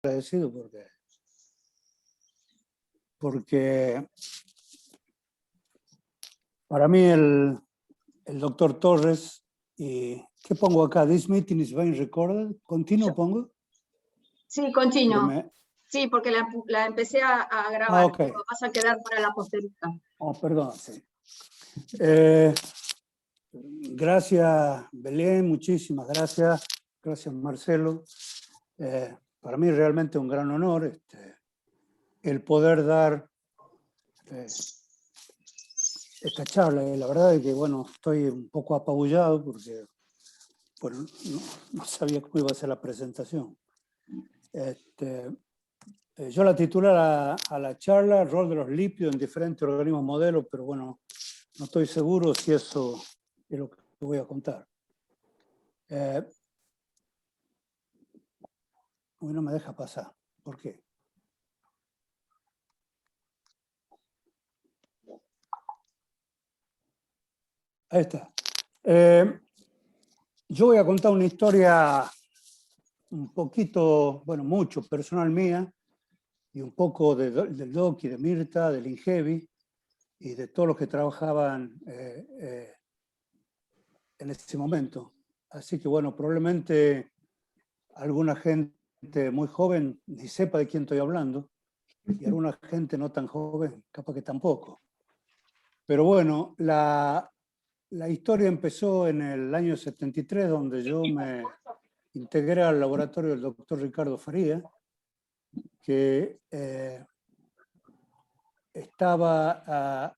agradecido porque para mí el doctor Torres, y ¿qué pongo acá? This meeting is being recorded. ¿Continuo pongo? Sí, continuo. Me... Sí, porque la empecé a grabar. Okay. Vas a quedar para la posteridad. Oh, perdón, sí. Gracias, Belén, muchísimas gracias. Gracias, Marcelo. Para mí realmente un gran honor el poder dar esta charla. La verdad es que, bueno, estoy un poco apabullado porque bueno, no sabía cómo iba a ser la presentación. Yo la titulé a la charla Rol de los lípidos en diferentes organismos modelos, pero bueno, no estoy seguro si eso es lo que voy a contar. Hoy no me deja pasar. ¿Por qué? Ahí está. Yo voy a contar una historia un poquito, bueno, mucho personal mía, y un poco del Doc y de Mirta, del Ingevi, y de todos los que trabajaban en ese momento. Así que bueno, probablemente alguna gente muy joven ni sepa de quién estoy hablando, y alguna gente no tan joven, capaz que tampoco. Pero bueno, la historia empezó en el año 73, donde yo me integré al laboratorio del doctor Ricardo Faría, que estaba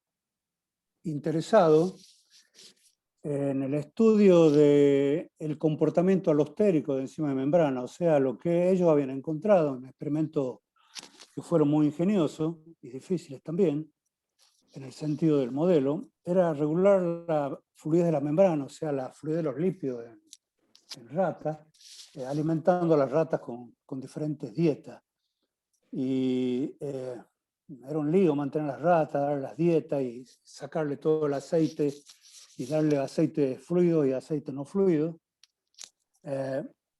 interesado en el estudio del comportamiento alostérico de enzima de membrana, o sea, lo que ellos habían encontrado en experimentos que fueron muy ingeniosos y difíciles también, en el sentido del modelo, era regular la fluidez de la membrana, o sea, la fluidez de los lípidos en ratas, alimentando a las ratas con diferentes dietas. Y era un lío mantener las ratas, darle las dietas y sacarle todo el aceite y darle aceite fluido y aceite no fluido.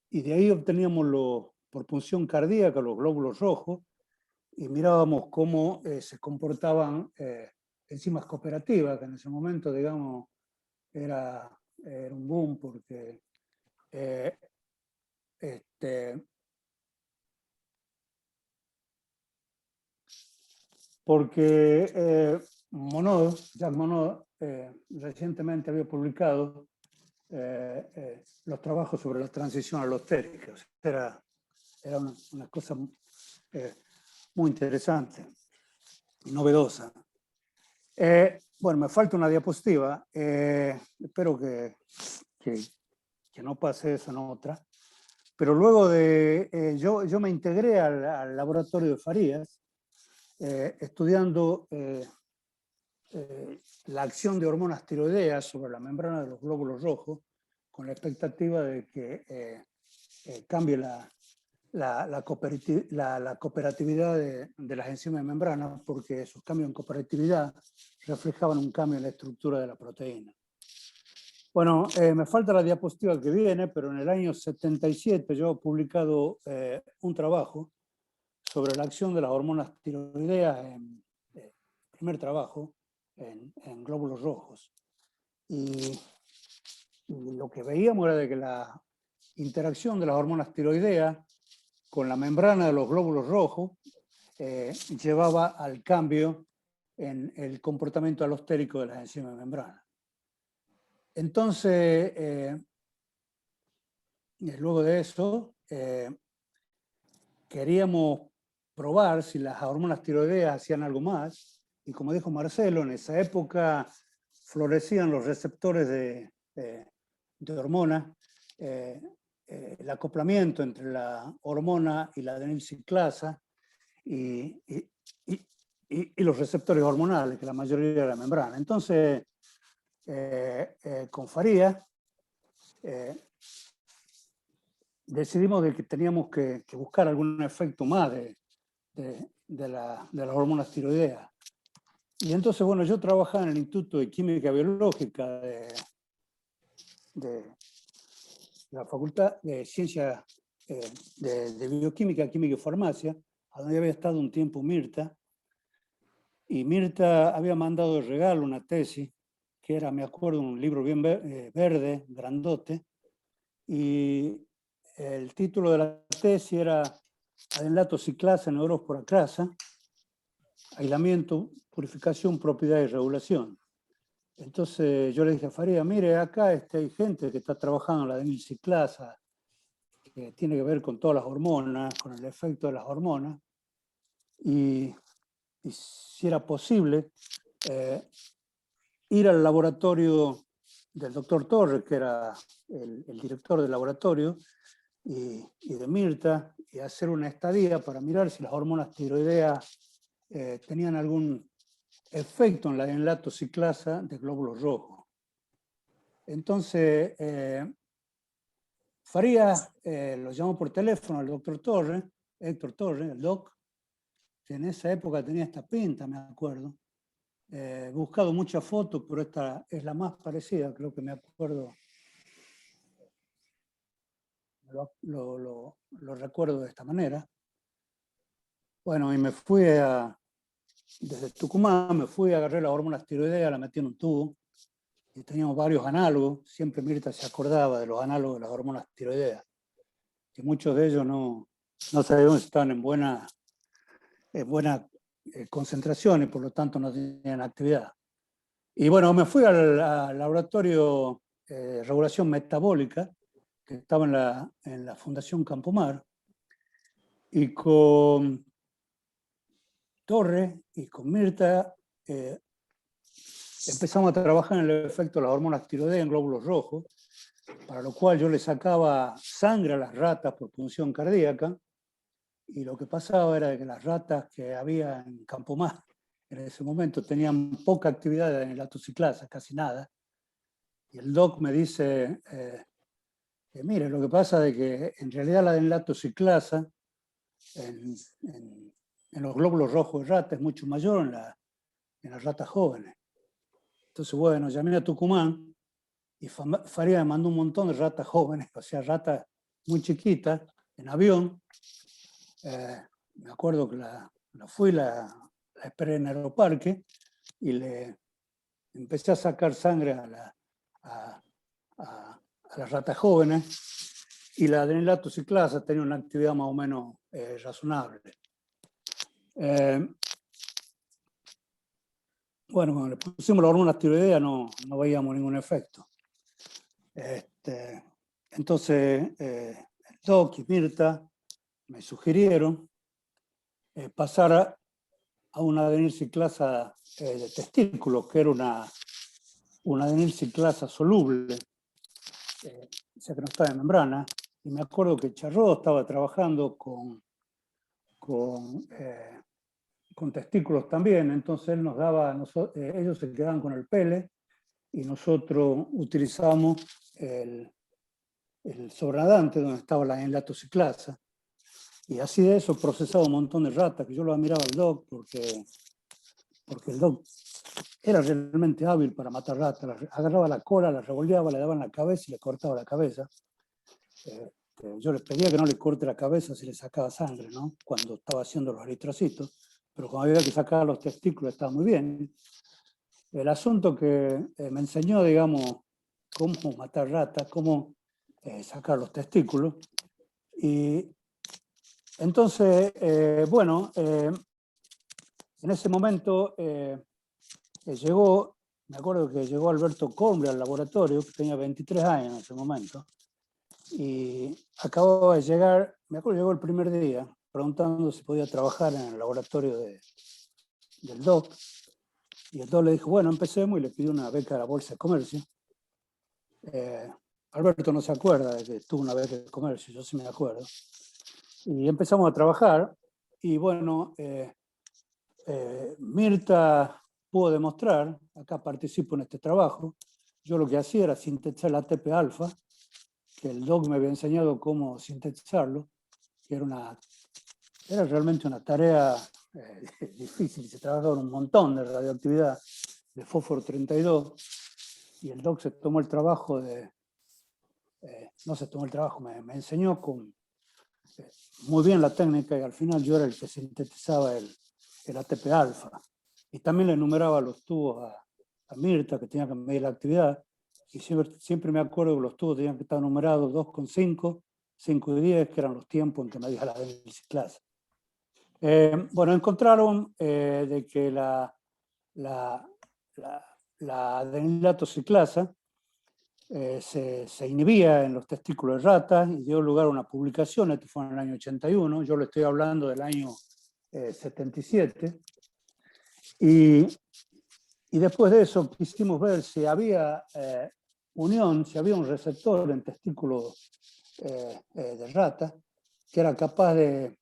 Y de ahí obteníamos por punción cardíaca los glóbulos rojos y mirábamos cómo se comportaban enzimas cooperativas, que en ese momento, digamos, era un boom porque Jacques Monod, recientemente había publicado los trabajos sobre la transición alostérica. O sea, era una cosa muy interesante y novedosa. Bueno, me falta una diapositiva. Espero que no pase eso en otra. Pero luego yo me integré al laboratorio de Farías, estudiando la acción de hormonas tiroideas sobre la membrana de los glóbulos rojos, con la expectativa de que cambie la cooperatividad de las enzimas de membrana, porque esos cambios en cooperatividad reflejaban un cambio en la estructura de la proteína. Bueno, me falta la diapositiva que viene, pero en el año 77 yo he publicado un trabajo sobre la acción de las hormonas tiroideas primer trabajo, en glóbulos rojos. Y lo que veíamos era de que la interacción de las hormonas tiroideas con la membrana de los glóbulos rojos llevaba al cambio en el comportamiento alostérico de las enzimas de membrana. Entonces, luego de eso, queríamos probar si las hormonas tiroideas hacían algo más. Y como dijo Marcelo, en esa época florecían los receptores de hormonas, el acoplamiento entre la hormona y la adenilciclasa y los receptores hormonales, que la mayoría de la membrana. Entonces, con Faría, decidimos de que teníamos que buscar algún efecto más de las hormonas tiroideas. Y entonces, bueno, yo trabajaba en el Instituto de Química Biológica de la Facultad de Ciencias de bioquímica, química y farmacia, a donde había estado un tiempo Mirta. Y Mirta había mandado de regalo una tesis, que era, me acuerdo, un libro bien verde, grandote, y el título de la tesis era Adenlato ciclasa en Neurospora crassa, aislamiento, purificación, propiedad y regulación. Entonces yo le dije a Faría, mire, acá hay gente que está trabajando en la adenilciclasa, que tiene que ver con todas las hormonas, con el efecto de las hormonas, y si era posible ir al laboratorio del doctor Torres, que era el director del laboratorio, y de Mirta, y hacer una estadía para mirar si las hormonas tiroideas tenían algún efecto en la adenlatociclasa de glóbulos rojos. Entonces, Farías lo llamó por teléfono al doctor Torres, Héctor Torres, el doc, que en esa época tenía esta pinta, me acuerdo. He buscado muchas fotos, pero esta es la más parecida, creo que me acuerdo. Lo recuerdo de esta manera. Bueno, y me fui desde Tucumán, me fui, agarré las hormonas tiroideas, la metí en un tubo, y teníamos varios análogos. Siempre Mirta se acordaba de los análogos de las hormonas tiroideas, que muchos de ellos no sabíamos si estaban en buena concentración y por lo tanto no tenían actividad. Y bueno, me fui al laboratorio de regulación metabólica, que estaba en la Fundación Campomar, y con Torres y con Mirta empezamos a trabajar en el efecto de las hormonas tiroideas en glóbulos rojos, para lo cual yo le sacaba sangre a las ratas por punción cardíaca, y lo que pasaba era que las ratas que había en Campomar en ese momento tenían poca actividad en la adenilciclasa, casi nada. Y el doc me dice, mire, lo que pasa es que en realidad la adenilciclasa en los glóbulos rojos de rata es mucho mayor en las ratas jóvenes. Entonces, bueno, llamé a Tucumán y Faría me mandó un montón de ratas jóvenes, o sea, ratas muy chiquitas, en avión. Me acuerdo que la esperé en el aeroparque y le empecé a sacar sangre a las ratas jóvenes, y la adenilciclasa tenía una actividad más o menos razonable. Bueno, cuando le pusimos la hormona tiroidea no veíamos ningún efecto. Entonces, el doc y Mirta me sugirieron pasar a una adenilciclasa de testículos, que era una adenilciclasa soluble, o sea que no estaba en membrana. Y me acuerdo que Charrot estaba trabajando con testículos también, entonces él nos daba, ellos se quedaban con el pele y nosotros utilizamos el sobradante donde estaba la adenilciclasa. Y así de eso procesaba un montón de ratas, que yo lo admiraba al doc porque el doc era realmente hábil para matar ratas. Agarraba la cola, la revolveaba, le daba en la cabeza y le cortaba la cabeza. Yo les pedía que no le corte la cabeza si le sacaba sangre, ¿no? Cuando estaba haciendo los eritrocitos, pero cuando había que sacar los testículos estaba muy bien. El asunto que me enseñó, digamos, cómo matar ratas, cómo sacar los testículos. Y entonces, bueno, en ese momento me acuerdo que llegó Alberto Combre al laboratorio, que tenía 23 años en ese momento, y acababa de llegar, me acuerdo, llegó el primer día, preguntando si podía trabajar en el laboratorio del doc, y el doc le dijo, bueno, empecemos, y le pidió una beca de la Bolsa de Comercio. Alberto no se acuerda de que tuvo una beca de comercio, yo sí me acuerdo. Y empezamos a trabajar, y bueno, Mirta pudo demostrar, acá participo en este trabajo, yo lo que hacía era sintetizar la ATP-alfa, que el doc me había enseñado cómo sintetizarlo, que era realmente una tarea difícil, se trabajaba un montón de radioactividad de fósforo 32, y el doc se tomó el trabajo no se tomó el trabajo, me enseñó con muy bien la técnica y al final yo era el que sintetizaba el ATP alfa. Y también le enumeraba los tubos a Mirta, que tenía que medir la actividad. Y siempre me acuerdo que los tubos tenían que estar numerados 2,5, 5 y 10, que eran los tiempos en que medía la deniciclasa. Bueno, encontraron de que la adenilatociclasa se inhibía en los testículos de ratas y dio lugar a una publicación. Esto fue en el año 81, yo le estoy hablando del año 77. Y después de eso quisimos ver si había unión, si había un receptor en testículos de rata que era capaz de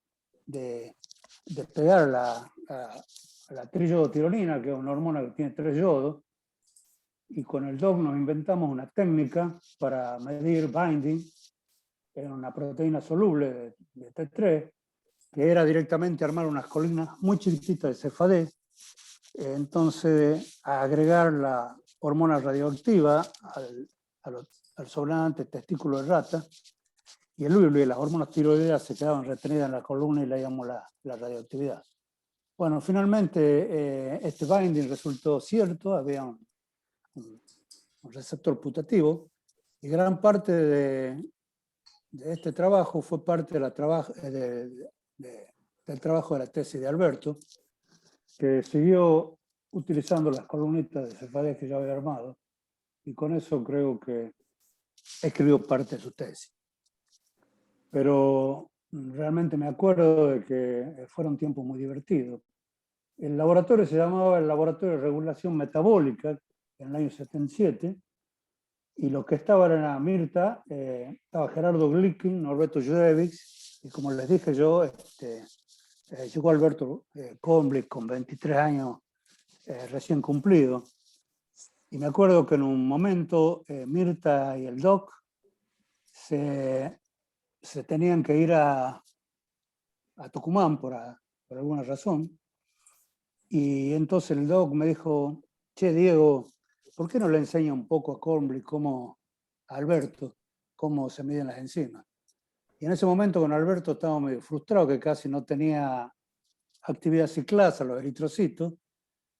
pegar la triiodotironina, que es una hormona que tiene 3 yodos, y con el DOC nos inventamos una técnica para medir binding en una proteína soluble de T3, que era directamente armar unas colinas muy chiquititas de cefadé, entonces agregar la hormona radioactiva al sobrante testículo de rata, y el hilo y las hormonas tiroideas se quedaban retenidas en la columna y le llamamos la radioactividad. Bueno, finalmente este binding resultó cierto, había un receptor putativo, y gran parte de este trabajo fue parte del trabajo de la tesis de Alberto, que siguió utilizando las columnitas de cefadés que ya había armado, y con eso creo que escribió parte de su tesis. Pero realmente me acuerdo de que fueron tiempos muy divertidos. El laboratorio se llamaba el Laboratorio de Regulación Metabólica en el año 77, y los que estaban era Mirta, estaba Gerardo Glikin, Norberto Judevics, y como les dije yo, llegó Alberto Komblick con 23 años recién cumplido. Y me acuerdo que en un momento Mirta y el doc se tenían que ir a Tucumán por alguna razón. Y entonces el doc me dijo, che, Diego, ¿por qué no le enseña un poco a Komblick, a Alberto, cómo se miden las enzimas? Y en ese momento con Alberto estaba medio frustrado, que casi no tenía actividad ciclasa, los eritrocitos,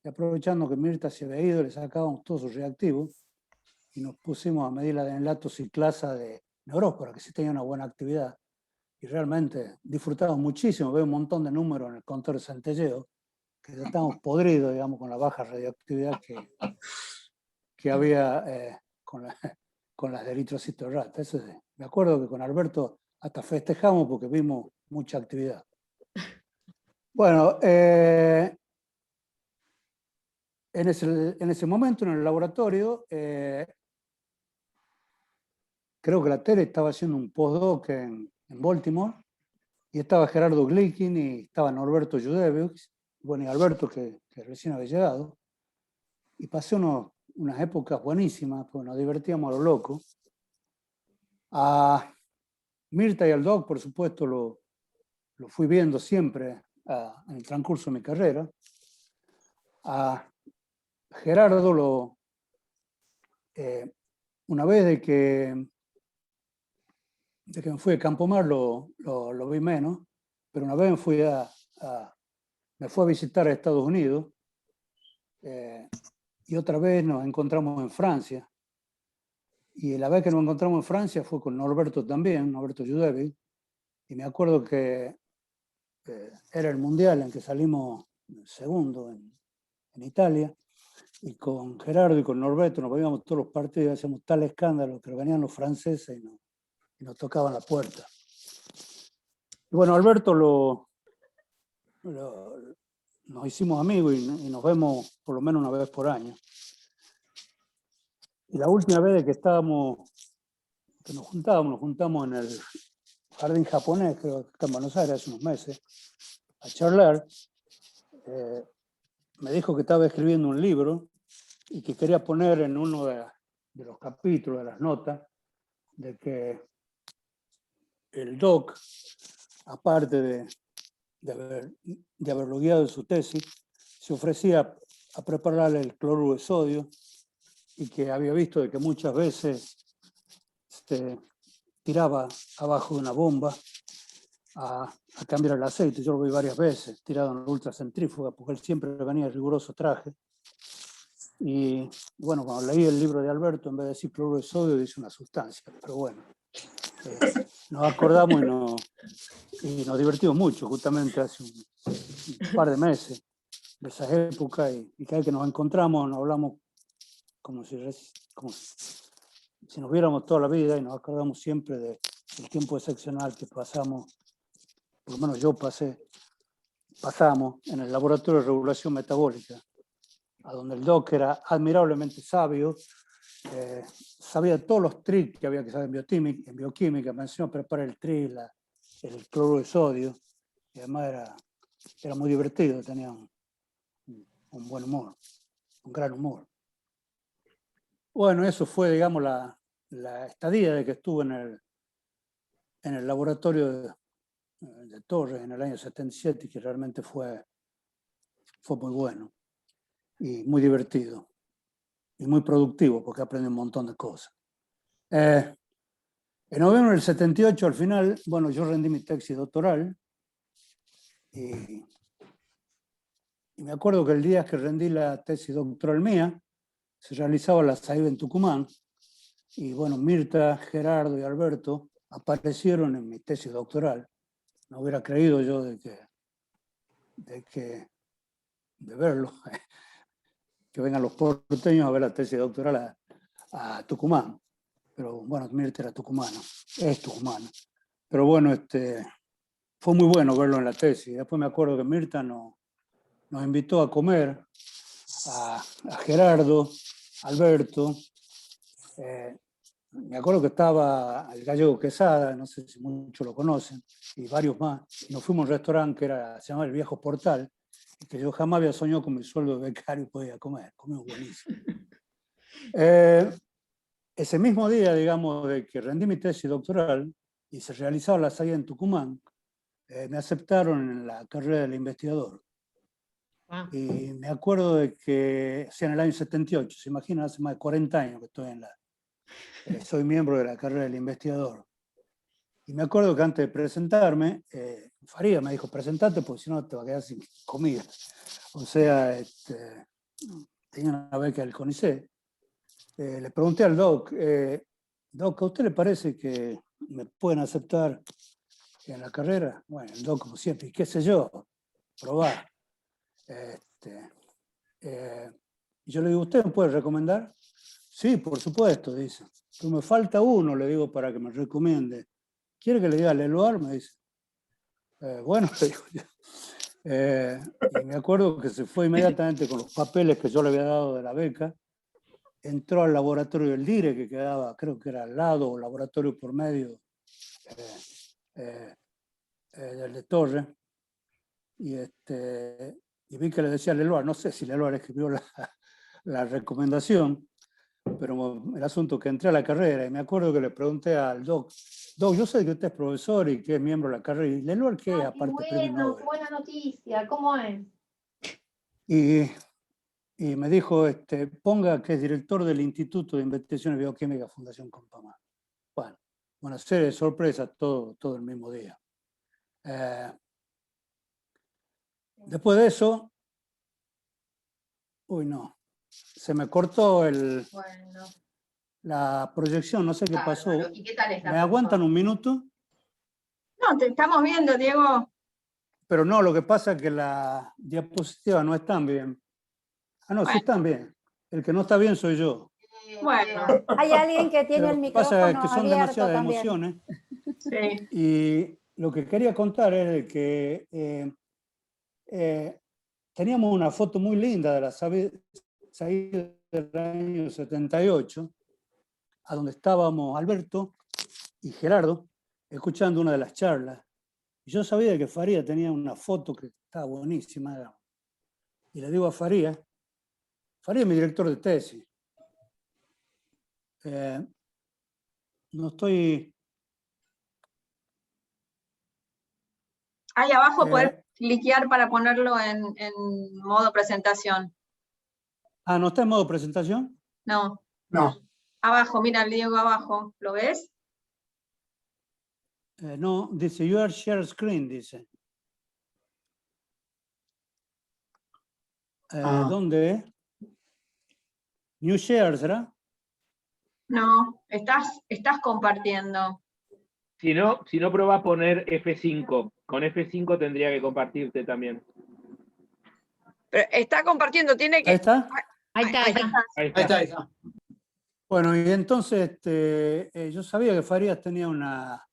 y aprovechando que Mirta se había ido, le sacábamos todos sus reactivos y nos pusimos a medir la adenylatoxiclasa de Neuróspora, que sí tenía una buena actividad. Y realmente disfrutamos muchísimo, veo un montón de números en el contador de Centelleo, que ya estamos podridos, digamos, con la baja radioactividad que había con las de eritrocitos de rata. Eso sí. Me acuerdo que con Alberto hasta festejamos porque vimos mucha actividad. Bueno, en ese momento en el laboratorio, creo que la Tere estaba haciendo un postdoc en Baltimore, y estaba Gerardo Glikin y estaba Norberto Judevics, bueno, y Alberto que recién había llegado, y pasé unas épocas buenísimas, pues nos divertíamos a lo loco. A Mirta y al doc, por supuesto, lo fui viendo siempre en el transcurso de mi carrera. A Gerardo una vez de que me fui a Campomar lo vi menos, pero una vez me fui a visitar a Estados Unidos, y otra vez nos encontramos en Francia. Y la vez que nos encontramos en Francia fue con Norberto también, Norberto Judevics, y me acuerdo que era el mundial en que salimos segundo en Italia, y con Gerardo y con Norberto nos veíamos todos los partidos, hacíamos tal escándalo que venían los franceses y nos tocaban la puerta. Y bueno, Alberto nos hicimos amigos y nos vemos por lo menos una vez por año. Y la última vez que nos juntamos en el jardín japonés, creo que está en Buenos Aires, hace unos meses, a charlar. Me dijo que estaba escribiendo un libro y que quería poner en uno de los capítulos, de las notas, de que el doc, aparte de haberlo guiado en su tesis, se ofrecía a prepararle el cloruro de sodio, y que había visto de que muchas veces tiraba abajo de una bomba a cambiar el aceite. Yo lo vi varias veces, tirado en la ultracentrífuga, porque él siempre venía en riguroso traje. Y bueno, cuando leí el libro de Alberto, en vez de decir cloruro de sodio, dice una sustancia. Pero bueno, nos acordamos y nos divertimos mucho, justamente hace un par de meses de esas épocas, y cada vez que nos encontramos nos hablamos como si nos viéramos toda la vida, y nos acordamos siempre del tiempo excepcional que pasamos, por lo menos pasamos en el laboratorio de regulación metabólica, a donde el doc era admirablemente sabio, sabía todos los tricks que había que saber en bioquímica, me enseñó a preparar el tri, el cloruro de sodio, y además era muy divertido, tenía un buen humor, un gran humor. Bueno, eso fue, digamos, la estadía de que estuve en el laboratorio de Torres en el año 77, que realmente fue muy bueno y muy divertido y muy productivo, porque aprendí un montón de cosas. En noviembre del 78, al final, bueno, yo rendí mi tesis doctoral y me acuerdo que el día que rendí la tesis doctoral mía, se realizaba la SAIB en Tucumán, y bueno, Mirta, Gerardo y Alberto aparecieron en mi tesis doctoral. No hubiera creído yo de verlo, que vengan los porteños a ver la tesis doctoral a Tucumán. Pero bueno, Mirta era tucumana, es tucumana. Pero bueno, fue muy bueno verlo en la tesis. Después me acuerdo que Mirta nos invitó a comer a Gerardo, Alberto. Me acuerdo que estaba el gallego Quesada, no sé si muchos lo conocen, y varios más. Y nos fuimos a un restaurante que se llamaba El Viejo Portal, y que yo jamás había soñado con mi sueldo de becario y podía comer. Comimos buenísimo. Ese mismo día, digamos, de que rendí mi tesis doctoral y se realizaba la SAIA en Tucumán, me aceptaron en la carrera del investigador. Y me acuerdo de que, o sea, en el año 78, se imagina, hace más de 40 años que estoy soy miembro de la carrera del investigador. Y me acuerdo que antes de presentarme, Faría me dijo, presentate porque si no te va a quedar sin comida. O sea, tenía una beca del CONICET. Le pregunté al doc, doc, ¿a usted le parece que me pueden aceptar en la carrera? Bueno, el doc, como siempre, y qué sé yo, probá. Y yo le digo, ¿usted me puede recomendar? Sí, por supuesto, dice. Pero me falta uno, le digo, para que me recomiende. ¿Quiere que le diga Leloir? Me dice. Bueno, le digo yo. Y me acuerdo que se fue inmediatamente con los papeles que yo le había dado de la beca. Entró al laboratorio del DIRE, que quedaba, creo que era al lado, o laboratorio por medio del de Torre. Y vi que le decía Leloir. No sé si Leloir escribió la recomendación, pero el asunto que entré a la carrera, y me acuerdo que le pregunté al doc, yo sé que usted es profesor y que es miembro de la carrera, y Leloir, ¿qué es aparte bueno, premio Nobel? buena noticia, ¿cómo es? Y me dijo, ponga que es director del Instituto de Investigaciones Bioquímicas Fundación Compamar. Bueno, una serie de sorpresas todo el mismo día. Después de eso, se me cortó la proyección, no sé qué pasó. ¿Y qué tal está? ¿Me aguantan un minuto? No, te estamos viendo, Diego. Pero no, lo que pasa es que las diapositivas no están bien. Ah, no, sí están bien. El que no está bien soy yo. Bueno. Hay alguien que tiene Pero el lo que pasa es micrófono que son abierto demasiadas también. emociones. Sí. Y lo que quería contar es que teníamos una foto muy linda de la SAID del año 78, a donde estábamos Alberto y Gerardo escuchando una de las charlas. Y yo sabía que Faría tenía una foto que estaba buenísima. Y le digo a Faría es mi director de tesis. No estoy... Ahí abajo podés cliquear para ponerlo en modo presentación. Ah, ¿no está en modo presentación? No. No. Abajo, mira el Diego abajo. ¿Lo ves? No, dice, you are share screen, dice. ¿Dónde? New share, ¿será? No, estás compartiendo. Si no, prueba a poner F5. Con F5 tendría que compartirte también. Pero está compartiendo, tiene Ahí que... está. Ahí está, ahí está. Ahí Ahí está. está. Bueno, y entonces yo sabía que Farías tenía una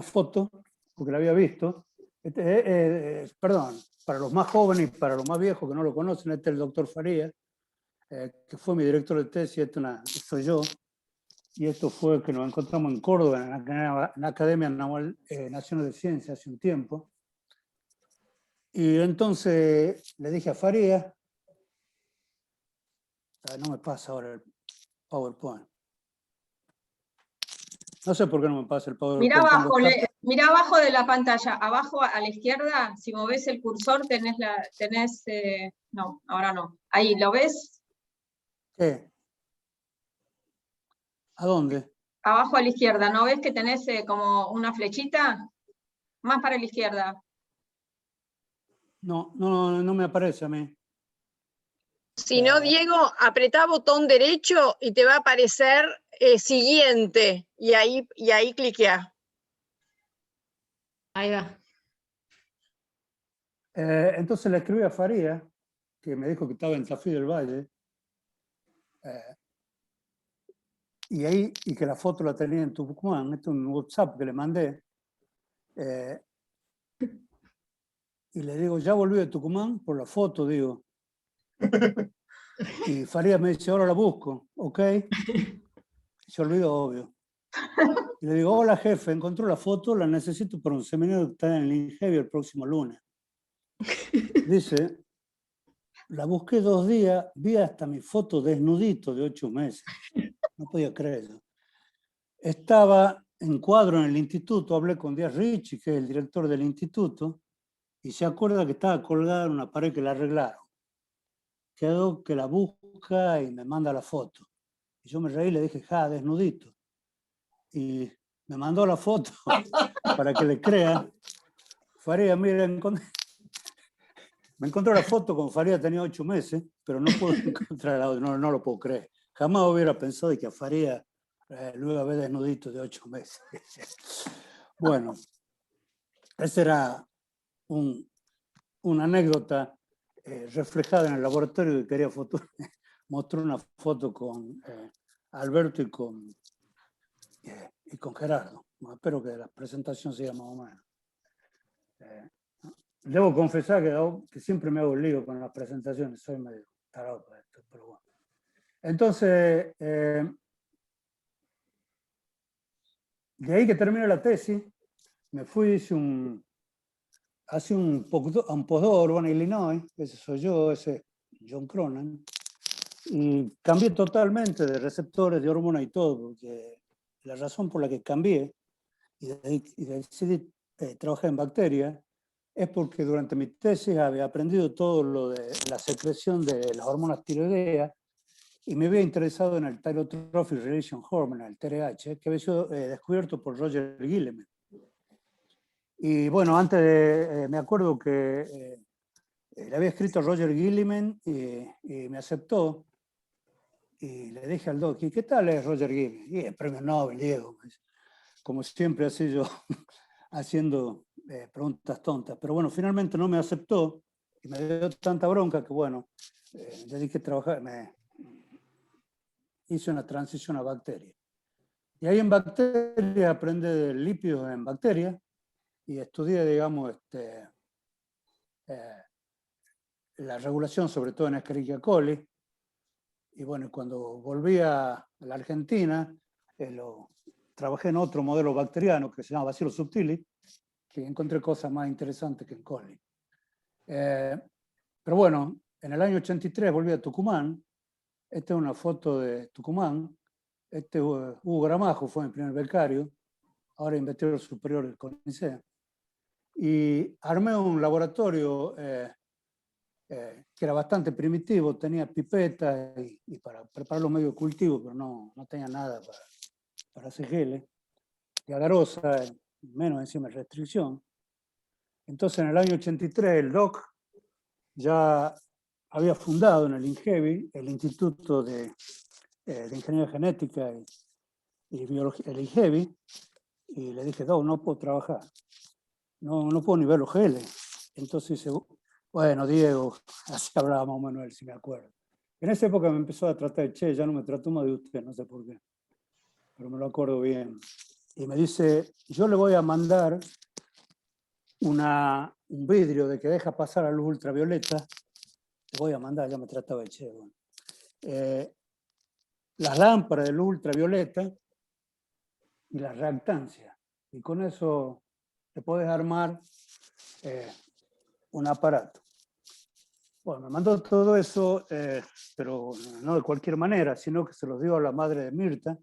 foto, porque la había visto. Perdón, para los más jóvenes y para los más viejos que no lo conocen, este es el doctor Farías, que fue mi director de tesis, soy yo, y esto fue que nos encontramos en Córdoba, en la Academia Nacional de Ciencias hace un tiempo. Y entonces le dije a Farías, no me pasa ahora el PowerPoint. No sé por qué no me pasa el PowerPoint. Mirá abajo de la pantalla, abajo a la izquierda, si movés el cursor no, ahora no. Ahí, ¿lo ves? ¿Qué? ¿A dónde? Abajo a la izquierda, ¿no ves que tenés como una flechita? Más para la izquierda. No me aparece a mí. Si no, Diego, apretá botón derecho y te va a aparecer siguiente. Y ahí cliquea. Ahí va. Entonces le escribí a Farías, que me dijo que estaba en Tafí del Valle, y que la foto la tenía en Tucumán. Este es un WhatsApp que le mandé. Y le digo, ya volví de Tucumán por la foto, digo. Y Farías me dice, ahora la busco, ¿ok? Se olvidó, obvio. Y le digo, hola jefe, encontró la foto, la necesito para un seminario que está en el INGEBI el próximo lunes. Dice, la busqué 2 días, vi hasta mi foto desnudito de 8 meses. No podía creerlo. Estaba en cuadro en el instituto, hablé con Díaz Ricci, que es el director del instituto, y se acuerda que estaba colgada en una pared que la arreglaron. Quedó que la busca y me manda la foto. Y yo me reí y le dije, desnudito. Y me mandó la foto para que le crea. Farías, mira, me encontró la foto con Farías, tenía 8 meses, pero no puedo encontrar la otra, no lo puedo creer. Jamás hubiera pensado de que a Farías lo iba a ver desnudito de 8 meses. Bueno, esa era una anécdota reflejada en el laboratorio que quería mostró una foto con Alberto y con Gerardo. Espero que la presentación sea más o menos. Debo confesar que siempre me hago el lío con las presentaciones, soy medio tarado para esto, pero bueno. Entonces, de ahí que terminé la tesis, me fui, hice un postdoc en Illinois, ese soy yo, ese John Cronin, y cambié totalmente de receptores, de hormonas y todo, porque la razón por la que cambié y decidí trabajar en bacterias es porque durante mi tesis había aprendido todo lo de la secreción de las hormonas tiroideas y me había interesado en el Thyroid-Trophic Relation Hormone, el TRH, que había sido descubierto por Roger Guillemin. Y bueno, me acuerdo que le había escrito a Roger Guillemin y me aceptó. Y le dije al doc, ¿qué tal es Roger Guillemin? Y el premio Nobel, Diego. Como siempre, así yo haciendo preguntas tontas. Pero bueno, finalmente no me aceptó y me dio tanta bronca que bueno, dediqué que trabajar, hice una transición a bacterias. Y ahí en bacterias aprendí de lípidos en bacterias y estudié, digamos, la regulación, sobre todo en Escherichia coli. Y bueno, cuando volví a la Argentina, trabajé en otro modelo bacteriano que se llama Bacillus subtilis, que encontré cosas más interesantes que en coli. Pero bueno, en el año 83 volví a Tucumán. Esta es una foto de Tucumán. Hugo Gramajo fue mi primer becario, ahora investigador superior del CONICET. Y armé un laboratorio que era bastante primitivo, tenía pipetas y para preparar los medios de cultivo, pero no tenía nada para hacer geles. y agarosa, menos enzima de restricción. Entonces, en el año 83, el DOC ya había fundado en el INGEBI el Instituto de Ingeniería Genética y Biología, el INGEBI, y le dije, Doc, no puedo trabajar, no puedo ni ver los geles. Entonces dice, bueno, Diego, así hablaba más o menos él, si me acuerdo. En esa época me empezó a tratar de che, ya no me trató más de usted, no sé por qué, pero me lo acuerdo bien. Y me dice, yo le voy a mandar un vidrio de que deja pasar la luz ultravioleta, le voy a mandar, ya me trataba de che, bueno. Las lámparas de luz ultravioleta y la reactancia. Y con eso te puedes armar un aparato. Bueno, me mandó todo eso, pero no de cualquier manera, sino que se los dio a la madre de Mirta,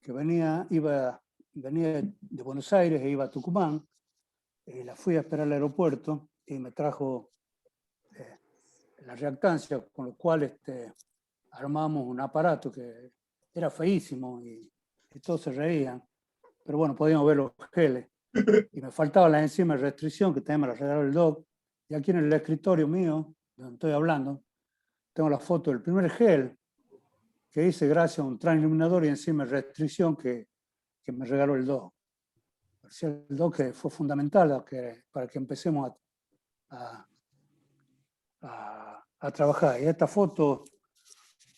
que venía de Buenos Aires e iba a Tucumán, y la fui a esperar al aeropuerto y me trajo la reactancia, con lo cual armamos un aparato que era feísimo y todos se reían, pero bueno, podíamos ver los geles. Y me faltaba la enzima de restricción que también me la regaló el DOC. Y aquí en el escritorio mío, donde estoy hablando, tengo la foto del primer gel que hice gracias a un transiluminador y enzima de restricción que me regaló el DOC. El DOC que fue fundamental para que empecemos a trabajar. Y esta foto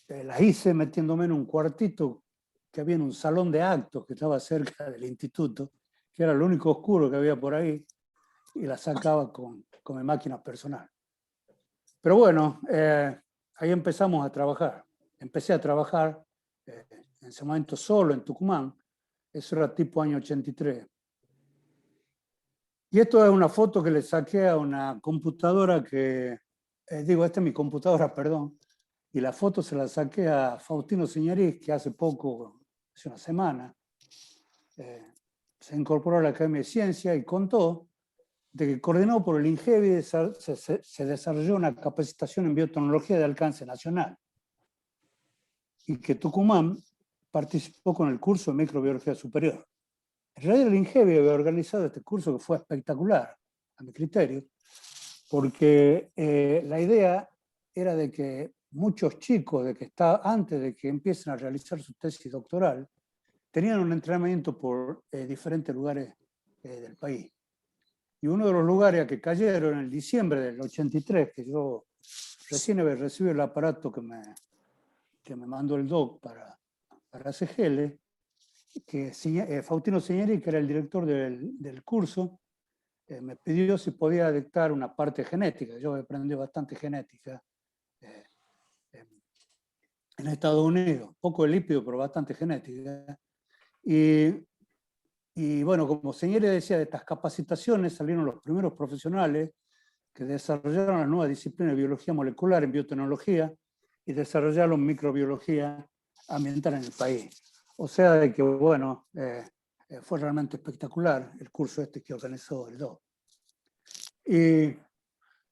la hice metiéndome en un cuartito que había en un salón de actos que estaba cerca del instituto, que era lo único oscuro que había por ahí, y la sacaba con mi máquina personal. Pero bueno, ahí empezamos a trabajar. Empecé a trabajar en ese momento solo en Tucumán. Eso era tipo año 83. Y esto es una foto que le saqué a una computadora que, esta es mi computadora, perdón, y la foto se la saqué a Faustino Señariz, que hace poco, hace una semana, se incorporó a la Academia de Ciencias y contó de que coordinado por el INGEBI se desarrolló una capacitación en biotecnología de alcance nacional y que Tucumán participó con el curso de microbiología superior. En realidad el INGEBI había organizado este curso que fue espectacular, a mi criterio, porque la idea era de que muchos chicos, antes de que empiecen a realizar su tesis doctoral, tenían un entrenamiento por diferentes lugares del país. Y uno de los lugares a que cayeron en el diciembre del 83, que yo recién había recibido el aparato que me mandó el DOC para CGL, que Faustino Señeri, que era el director del curso, me pidió si podía dictar una parte genética. Yo aprendí bastante genética en Estados Unidos, poco de lípido, pero bastante genética. Y bueno, como Señeri decía, de estas capacitaciones salieron los primeros profesionales que desarrollaron la nueva disciplina de biología molecular en biotecnología y desarrollaron microbiología ambiental en el país. O sea, de que, bueno, fue realmente espectacular el curso que organizó el DOC. Y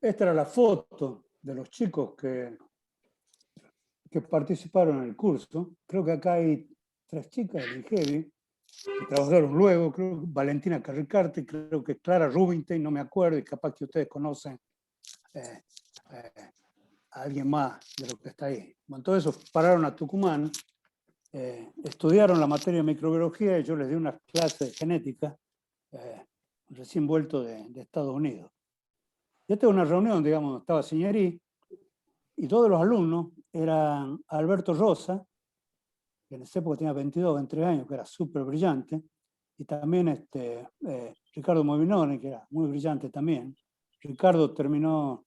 esta era la foto de los chicos que participaron en el curso. Creo que acá hay 3 chicas del INGEBI que trabajaron luego, creo que Valentina Carricarte, creo que Clara Rubinstein, no me acuerdo, y capaz que ustedes conocen a alguien más de lo que está ahí. Bueno, todos esos pararon a Tucumán, estudiaron la materia de microbiología y yo les di unas clases de genética recién vuelto de Estados Unidos. Y esta es una reunión, digamos, donde estaba Señeri y todos los alumnos eran Alberto Rosa, que en esa época tenía 22, 23 años, que era súper brillante, y también Ricardo Movinone, que era muy brillante también. Ricardo terminó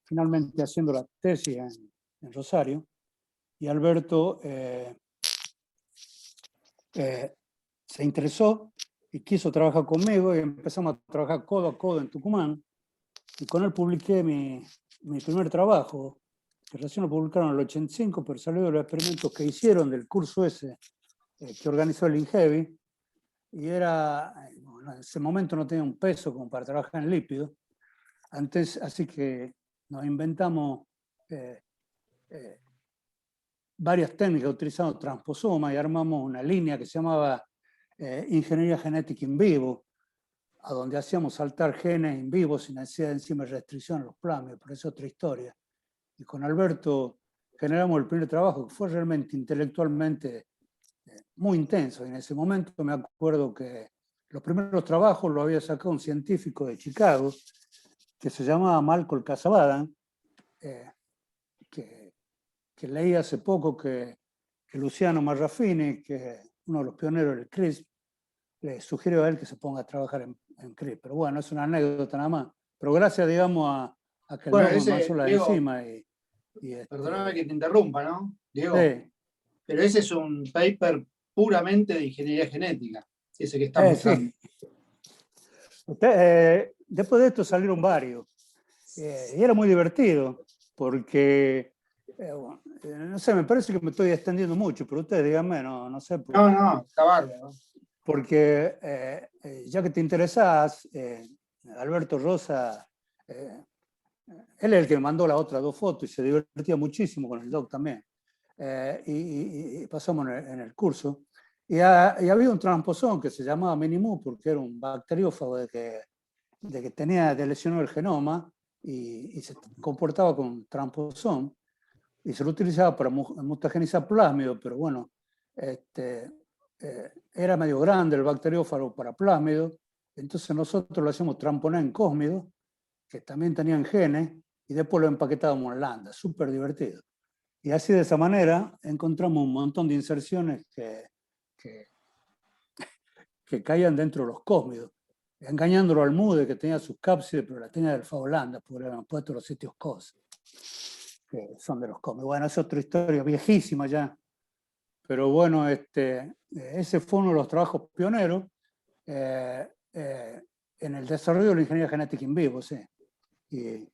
finalmente haciendo la tesis en Rosario, y Alberto se interesó y quiso trabajar conmigo, y empezamos a trabajar codo a codo en Tucumán, y con él publiqué mi primer trabajo, que recién lo publicaron en el 85, pero salió de los experimentos que hicieron del curso ese que organizó el INGEBI, y bueno, en ese momento no tenía un peso como para trabajar en lípidos, así que nos inventamos varias técnicas utilizando transposomas y armamos una línea que se llamaba ingeniería genética in vivo, a donde hacíamos saltar genes in vivo sin necesidad de enzimas de restricción a los plásmidos, pero es otra historia. Y con Alberto generamos el primer trabajo que fue realmente intelectualmente muy intenso. En ese momento me acuerdo que los primeros trabajos lo había sacado un científico de Chicago que se llamaba Malcolm Casabada, que leí hace poco que Luciano Marraffini, que es uno de los pioneros del CRISP, le sugirió a él que se ponga a trabajar en CRISP. Pero bueno, es una anécdota nada más. Pero gracias, digamos, a que el Bueno, lobo ese, lanzó la Diego, enzima. Perdóname que te interrumpa, ¿no? Diego, Sí, pero ese es un paper puramente de ingeniería genética, ese que está mostrando. sí. Después de esto salieron varios. Y era muy divertido, porque, bueno, no sé, me parece que me estoy extendiendo mucho, pero ustedes díganme, no sé. No, está bárbaro. Porque ya que te interesás, Alberto Rosa, él es el que me mandó las otras 2 fotos y se divertía muchísimo con el doc también. Y pasamos en el curso. Y había un transposón que se llamaba Minimu, porque era un bacteriófago de que tenía lesionado el genoma y se comportaba con transposón. Y se lo utilizaba para mutagenizar plásmido, pero bueno, era medio grande el bacteriófago para plásmido, entonces nosotros lo hacíamos tramponar en cósmidos, que también tenían genes, y después lo empaquetábamos en lambda, súper divertido. Y así de esa manera encontramos un montón de inserciones que caían dentro de los cósmidos, engañándolo al MUDE que tenía sus cápsides, pero la tenía del Favolanda, porque le habían puesto los sitios COS, que son de los cósmidos. Bueno, es otra historia viejísima ya. Pero bueno, ese fue uno de los trabajos pioneros en el desarrollo de la ingeniería genética in vivo, sí. Y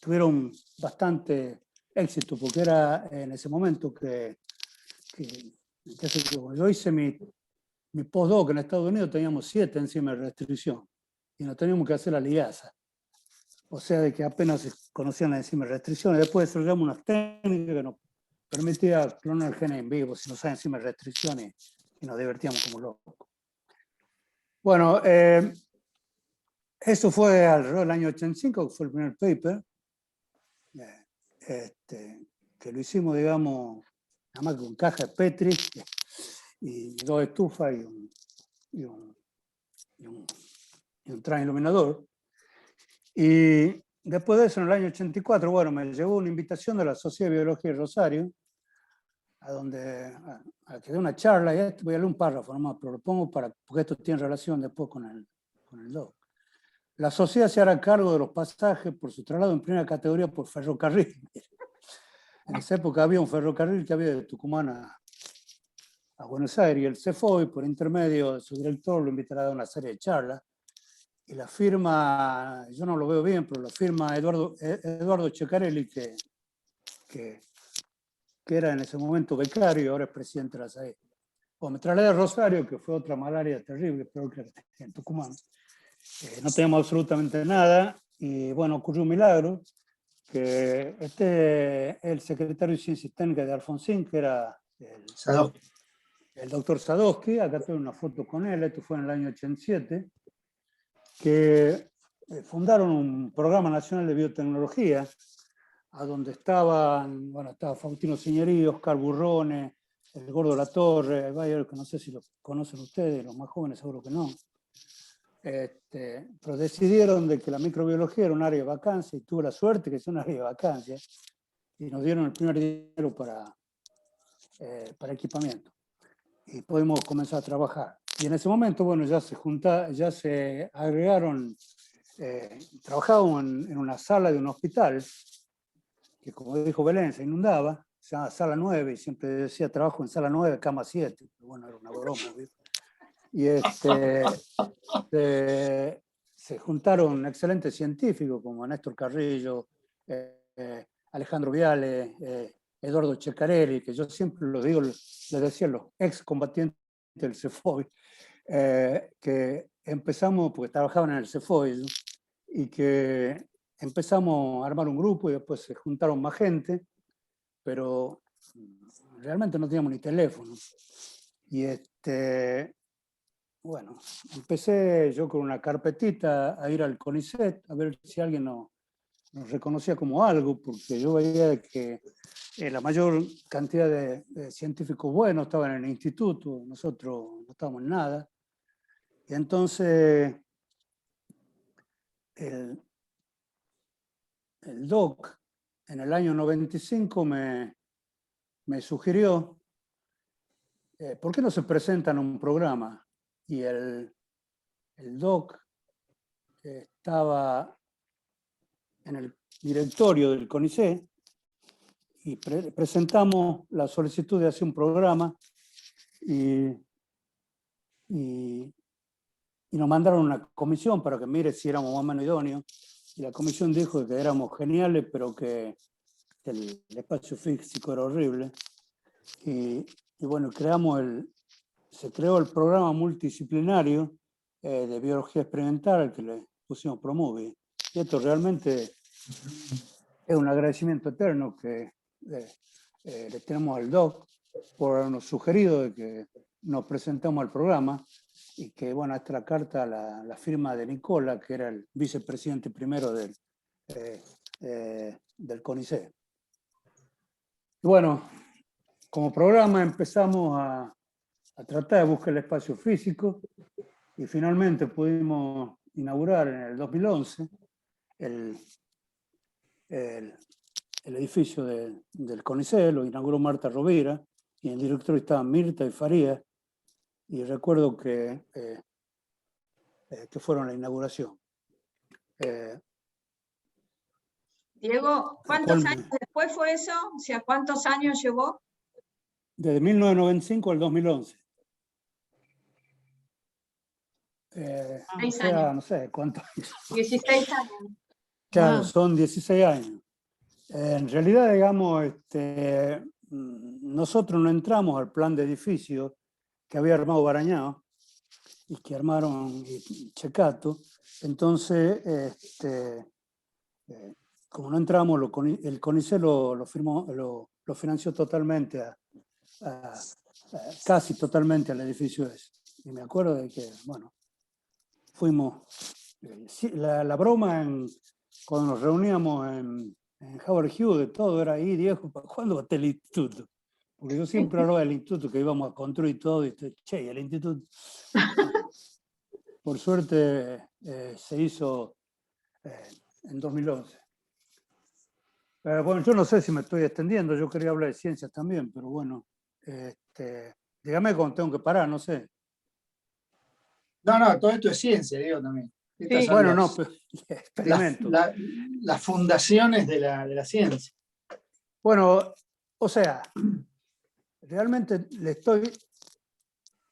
tuvieron bastante éxito, porque era en ese momento que yo hice mi postdoc en Estados Unidos, teníamos 7 enzimas de restricción y nos teníamos que hacer la ligasa. O sea, de que apenas se conocían las enzimas de restricción, y después desarrollamos unas técnicas que nos permitía clonar genes en vivo sin usar enzimas de restricción y nos divertíamos como locos. Bueno, eso fue alrededor del año 85, que fue el primer paper, que lo hicimos, digamos, nada más con caja de Petri y 2 estufas y un transiluminador. Y después de eso, en el año 84, bueno, me llegó una invitación de la Sociedad de Biología de Rosario, a que dé una charla, y voy a leer un párrafo nomás, pero lo pongo porque esto tiene relación después con el doc. La sociedad se hará cargo de los pasajes por su traslado en primera categoría por ferrocarril. En esa época había un ferrocarril que había de Tucumán a Buenos Aires, y el CEFOI, por intermedio de su director, lo invitará a dar una serie de charlas. Y la firma, yo no lo veo bien, pero la firma Eduardo Ceccarelli, que era en ese momento becario y ahora es presidente de la SAE. O me trasladé a Rosario, que fue otra malaria terrible, peor que en Tucumán. No teníamos absolutamente nada, y bueno, ocurrió un milagro, que el secretario de Ciencias Técnicas de Alfonsín, que era el doctor Sadowski, acá tengo una foto con él, esto fue en el año 87, que fundaron un programa nacional de biotecnología, a donde estaba Faustino Signorí, Oscar Burrone, el Gordo La Torre, Bayer, que no sé si lo conocen ustedes, los más jóvenes seguro que no. Pero decidieron de que la microbiología era un área de vacancia, y tuve la suerte que es un área de vacancia, y nos dieron el primer dinero para equipamiento. Y pudimos comenzar a trabajar. Y en ese momento, bueno, ya se agregaron, trabajábamos en una sala de un hospital, que como dijo Belén, se inundaba, se llama Sala 9, y siempre decía trabajo en Sala 9, cama 7. Pero bueno, era una broma, ¿sí? Y se juntaron excelentes científicos como Néstor Carrillo, Alejandro Viale, Eduardo Ceccarelli, que yo siempre lo digo, les decía a los excombatientes del CEFOI, que empezamos, porque trabajaban en el CEFOI, ¿no? Y que empezamos a armar un grupo y después se juntaron más gente, pero realmente no teníamos ni teléfono. Y bueno, empecé yo con una carpetita a ir al CONICET a ver si alguien nos reconocía como algo, porque yo veía que la mayor cantidad de científicos buenos estaban en el instituto, nosotros no estábamos en nada. Y entonces el DOC en el año 95 me sugirió, ¿por qué no se presentan un programa? Y el DOC estaba en el directorio del CONICET y presentamos la solicitud de hacer un programa y nos mandaron una comisión para que mire si éramos más o menos idóneos. Y la comisión dijo que éramos geniales, pero que el espacio físico era horrible. Y bueno, se creó el programa multidisciplinario de biología experimental al que le pusimos ProMovie. Y esto realmente es un agradecimiento eterno que le tenemos al DOC por habernos sugerido de que nos presentamos al programa y que, bueno, esta es la carta, la firma de Nicola, que era el vicepresidente primero del CONICET. Y bueno, como programa empezamos a tratar de buscar el espacio físico y finalmente pudimos inaugurar en el 2011 el edificio del CONICET. Lo inauguró Marta Rovira y en el directorio estaban Mirta y Faría, y recuerdo que fueron a la inauguración. Diego, ¿cuántos años después fue eso? O sea, ¿cuántos años llevó? Desde 1995 al 2011. 6 años. No sé cuántos años. 16 años. Claro, Wow. son 16 años. En realidad, digamos, nosotros no entramos al plan de edificio que había armado Barañao y que armaron Checato. Entonces, como no entramos, el CONICET lo financió totalmente, casi totalmente al edificio ese. Y me acuerdo de que, bueno, fuimos, la broma cuando nos reuníamos en Howard Hughes, de todo era ahí, Diego, ¿para cuándo va a estar el instituto? Porque yo siempre hablaba del instituto, que íbamos a construir todo, y che, el instituto. Por suerte se hizo en 2011. Bueno, yo no sé si me estoy extendiendo, yo quería hablar de ciencias también, pero bueno, dígame cuando tengo que parar, no sé. No, todo esto es ciencia, digo también. Estas son Bueno, las- no, pero experimento. las fundaciones de la ciencia. Bueno, o sea, realmente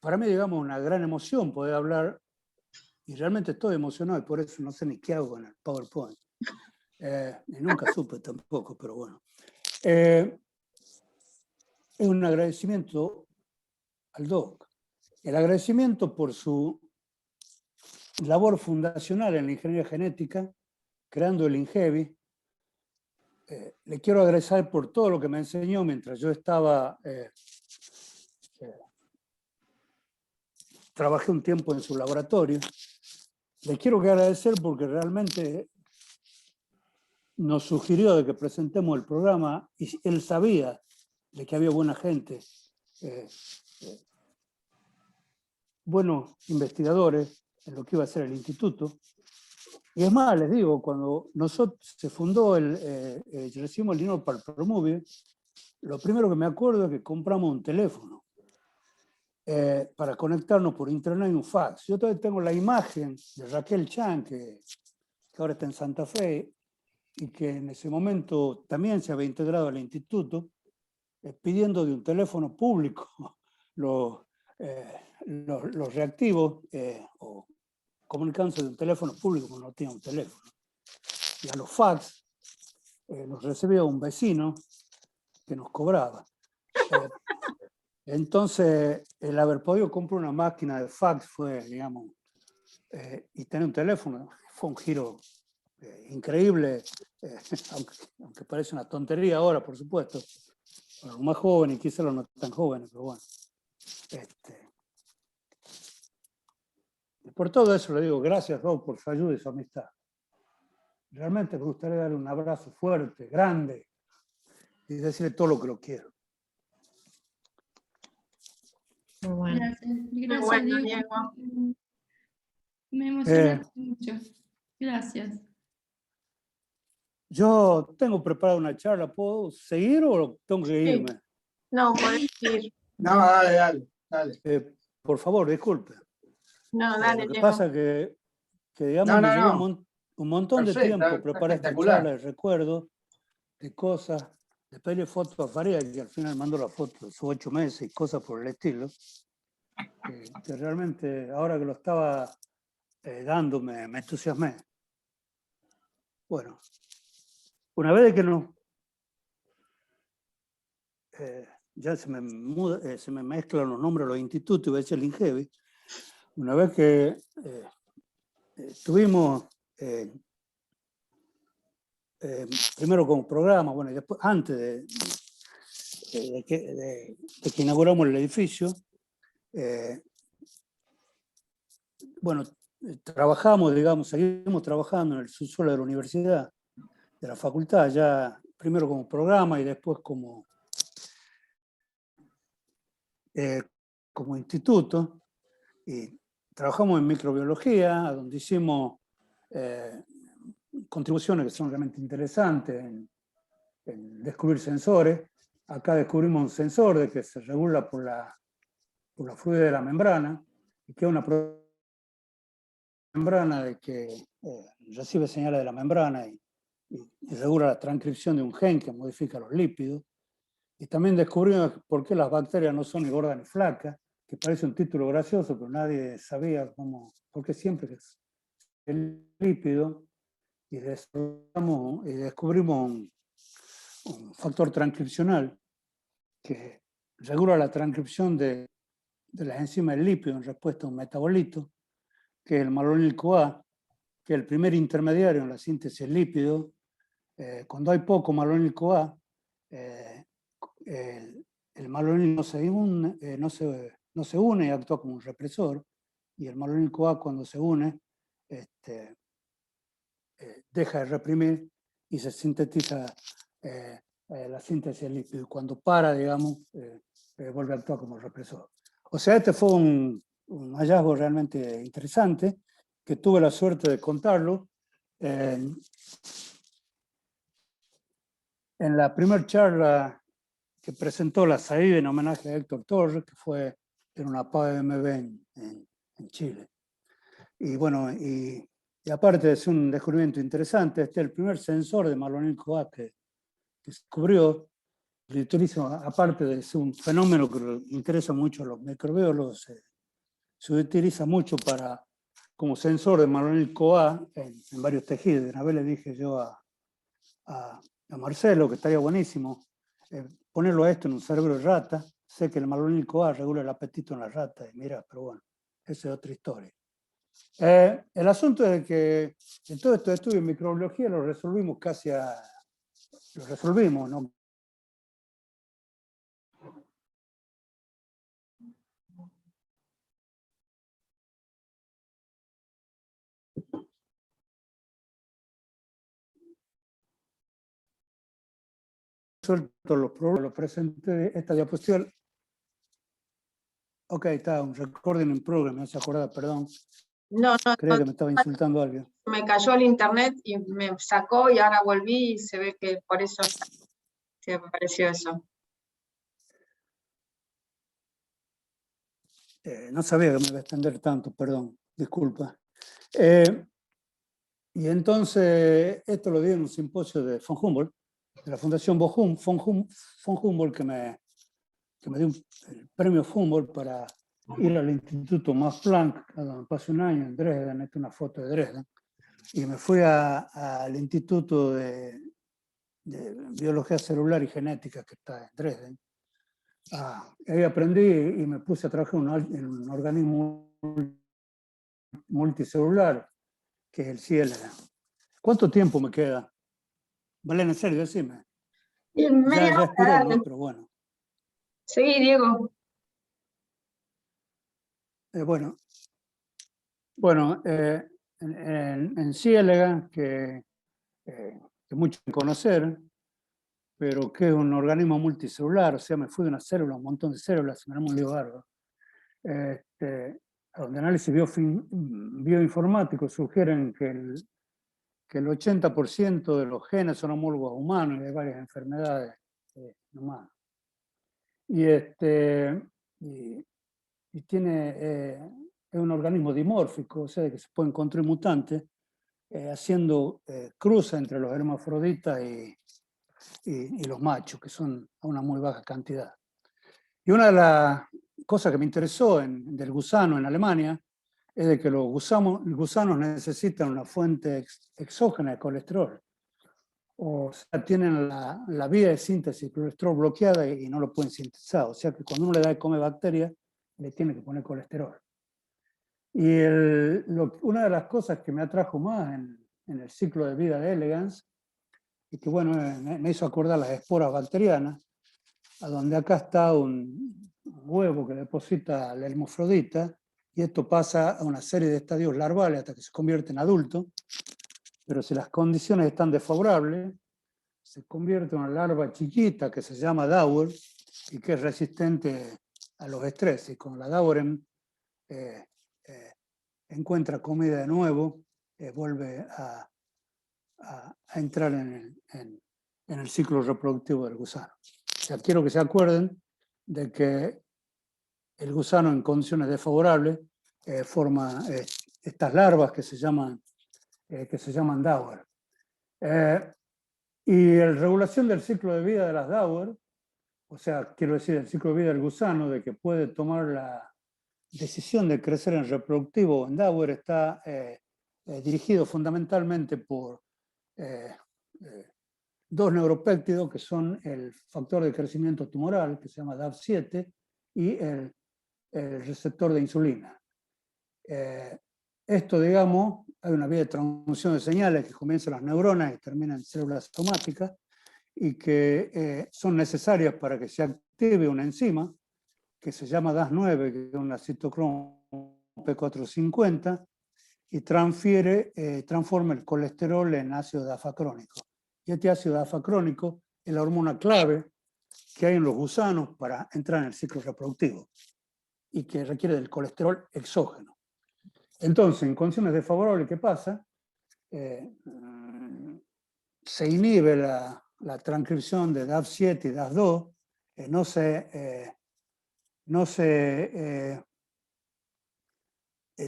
para mí, digamos, una gran emoción poder hablar, y realmente estoy emocionado, y por eso no sé ni qué hago con el PowerPoint. Y nunca supe tampoco, pero bueno. Es un agradecimiento al DOC. El agradecimiento por su labor fundacional en la ingeniería genética, creando el INGEVI. Le quiero agradecer por todo lo que me enseñó mientras yo estaba, trabajé un tiempo en su laboratorio. Le quiero agradecer porque realmente nos sugirió de que presentemos el programa y él sabía de que había buena gente, buenos investigadores en lo que iba a ser el instituto. Y es más, les digo, cuando se fundó, recibimos el dinero para el ProMovie, lo primero que me acuerdo es que compramos un teléfono para conectarnos por internet y un fax. Yo todavía tengo la imagen de Raquel Chan, que ahora está en Santa Fe, y que en ese momento también se había integrado al instituto, pidiendo de un teléfono público los reactivos o comunicándose de un teléfono público cuando no tenía un teléfono. Y a los fax nos recibía un vecino que nos cobraba. Entonces, el haber podido comprar una máquina de fax fue, digamos, y tener un teléfono, fue un giro increíble, aunque parece una tontería ahora, por supuesto, para los más jóvenes y quizás los no tan jóvenes, pero bueno. Por todo eso le digo gracias, Rob, por su ayuda y su amistad. Realmente me gustaría darle un abrazo fuerte, grande, y decirle todo lo que lo quiero. Muy bueno. Gracias, gracias, bueno, Diego. Diego. Me emocionaste mucho. Gracias. Yo tengo preparada una charla, ¿puedo seguir o tengo que Sí. irme? No, podés ir. No, dale. Por favor, disculpe. No, dale, Lo que Diego. pasa que digamos, me llevó un montón de Perfecto, tiempo está preparar esta espectacular. charla de recuerdo, de cosas, de pedirle fotos a Faría, y al final mandó la foto de sus 8 meses y cosas por el estilo, que realmente ahora que lo estaba dando me entusiasmé. Bueno, una vez que no, ya se me mezclan los nombres de los institutos, iba a decir el INGEBI, una vez que tuvimos primero como programa, bueno, y después, antes de que inauguramos el edificio, bueno, trabajamos, digamos, seguimos trabajando en el subsuelo de la universidad, de la facultad, ya primero como programa y después como instituto, y trabajamos en microbiología, donde hicimos contribuciones que son realmente interesantes en descubrir sensores. Acá descubrimos un sensor de que se regula por la fluidez de la membrana, y que es una membrana de que recibe señales de la membrana y regula la transcripción de un gen que modifica los lípidos. Y también descubrimos por qué las bacterias no son ni gordas ni flacas, que parece un título gracioso, pero nadie sabía cómo, porque siempre es el lípido, y descubrimos un factor transcripcional que regula la transcripción de las enzimas del lípido en respuesta a un metabolito, que es el malonil-CoA, que es el primer intermediario en la síntesis del lípido. Cuando hay poco malonil-CoA, el malonil no se une y actúa como un represor, y el malonil-CoA cuando se une deja de reprimir y se sintetiza la síntesis del lípido. Y cuando para, digamos, vuelve a actuar como represor. O sea, este fue un hallazgo realmente interesante, que tuve la suerte de contarlo en la primera charla que presentó la SAID en homenaje a Héctor Torres, que fue en una PAMB en Chile. Y bueno, y aparte de ser un descubrimiento interesante, este es el primer sensor de malonil-CoA que se descubrió. Lo utiliza, aparte de ser un fenómeno que le interesa mucho a los microbiólogos, se utiliza mucho como sensor de malonil-CoA en varios tejidos. Una vez le dije yo a Marcelo que estaría buenísimo ponerlo a esto en un cerebro de rata. Sé que el malonil-CoA regula el apetito en la rata, y mira, pero bueno, esa es otra historia. El asunto es que en todo estos estudios en microbiología lo resolvimos ¿no? Suelto los problemas, lo presenté, esta diapositiva. Ok, está, un recording in progress, me hace acordar, perdón. No, Creía que me estaba insultando alguien. me cayó el internet y me sacó y ahora volví y se ve que por eso se me pareció eso. No sabía que me iba a extender tanto, perdón, disculpa. Y entonces, esto lo di en un simposio de von Humboldt, de la Fundación von Humboldt, que me dio el premio Humboldt para ir al Instituto Max Planck, donde pasé un año en Dresden, esta es una foto de Dresden, y me fui al Instituto de Biología Celular y Genética que está en Dresden. Ahí aprendí y me puse a trabajar en un organismo multicelular, que es el CIELA. ¿Cuánto tiempo me queda? Malena, en serio, decime. Y media Ya hora, expiré, dale. ¿no? Pero bueno. Seguí, Diego. Bueno, Bueno, en C. elegans, que muchos conocer, pero que es un organismo multicelular, o sea, me fui de una célula, un montón de células, me da un lío bárbaro. Donde análisis bioinformáticos sugieren que el 80% de los genes son homólogos a humanos y hay varias enfermedades humanas. Y tiene, es un organismo dimórfico, o sea, de que se pueden construir mutantes haciendo cruza entre los hermafroditas y los machos, que son a una muy baja cantidad. Y una de las cosas que me interesó del gusano en Alemania es de que los gusanos necesitan una fuente exógena de colesterol. O sea, tienen la vía de síntesis de colesterol bloqueada y no lo pueden sintetizar. O sea que cuando uno le da de comer bacterias, le tiene que poner colesterol. Y una de las cosas que me atrajo más en el ciclo de vida de elegans, y que bueno, me hizo acordar las esporas bacterianas, a donde acá está un huevo que deposita la hermafrodita, y esto pasa a una serie de estadios larvales hasta que se convierte en adulto, pero si las condiciones están desfavorables, se convierte en una larva chiquita que se llama Dauer y que es resistente a los estrés. Y con la Dauer encuentra comida de nuevo, vuelve a entrar en el ciclo reproductivo del gusano. O sea, quiero que se acuerden de que el gusano en condiciones desfavorables forma estas larvas que se llaman Dauer. Y la regulación del ciclo de vida de las Dauer, o sea, quiero decir, el ciclo de vida del gusano, de que puede tomar la decisión de crecer en reproductivo en Dauer, está dirigido fundamentalmente por dos neuropéptidos que son el factor de crecimiento tumoral, que se llama DAV7, y el receptor de insulina. Esto, digamos, hay una vía de transmisión de señales que comienza en las neuronas y termina en células somáticas y que son necesarias para que se active una enzima que se llama DAS9, que es una citocromo P450, y transforma el colesterol en ácido DAFA-crónico. Y este ácido DAFA-crónico es la hormona clave que hay en los gusanos para entrar en el ciclo reproductivo y que requiere del colesterol exógeno. Entonces, en condiciones desfavorables, ¿qué pasa? Se inhibe la transcripción de DAV7 y DAV2, no se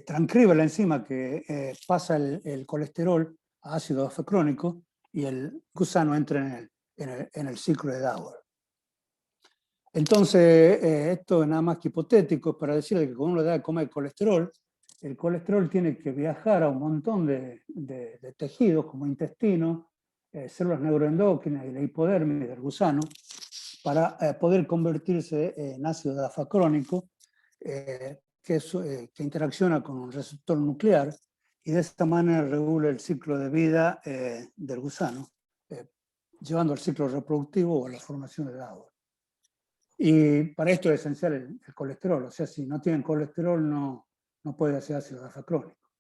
transcribe la enzima que pasa el colesterol a ácido DAFA-crónico y el gusano entra en el ciclo de Dauer. Entonces, esto es nada más que hipotético, para decirle que cuando uno le da de comer colesterol, el colesterol tiene que viajar a un montón de tejidos como intestino, células neuroendocrinas y la hipodermis del gusano, para poder convertirse en ácido DAFA-crónico, que interacciona con un receptor nuclear y de esta manera regula el ciclo de vida del gusano, llevando al ciclo reproductivo o a la formación de Dauer. Y para esto es esencial el colesterol, o sea, si no tienen colesterol no puede hacer ácido DAFA-crónico.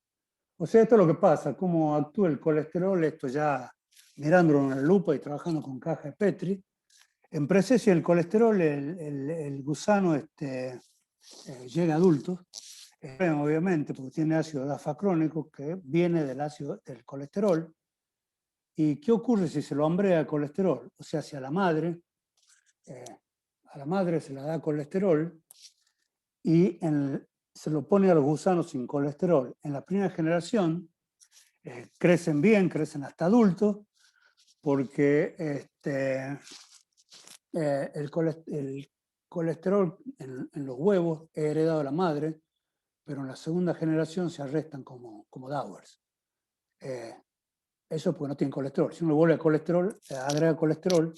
O sea, esto es lo que pasa, cómo actúa el colesterol, esto ya mirándolo en la lupa y trabajando con caja de Petri. En presencia del colesterol, el gusano llega a adulto, obviamente, porque tiene ácido DAFA-crónico que viene del colesterol. ¿Y qué ocurre si se lo hambrea el colesterol? O sea, si a la madre se la da colesterol y se lo pone a los gusanos sin colesterol. En la primera generación crecen bien, crecen hasta adultos, porque el colesterol en los huevos es heredado de la madre, pero en la segunda generación se arrestan como Dauers. Eso porque no tienen colesterol. Si uno vuelve a colesterol, agrega colesterol,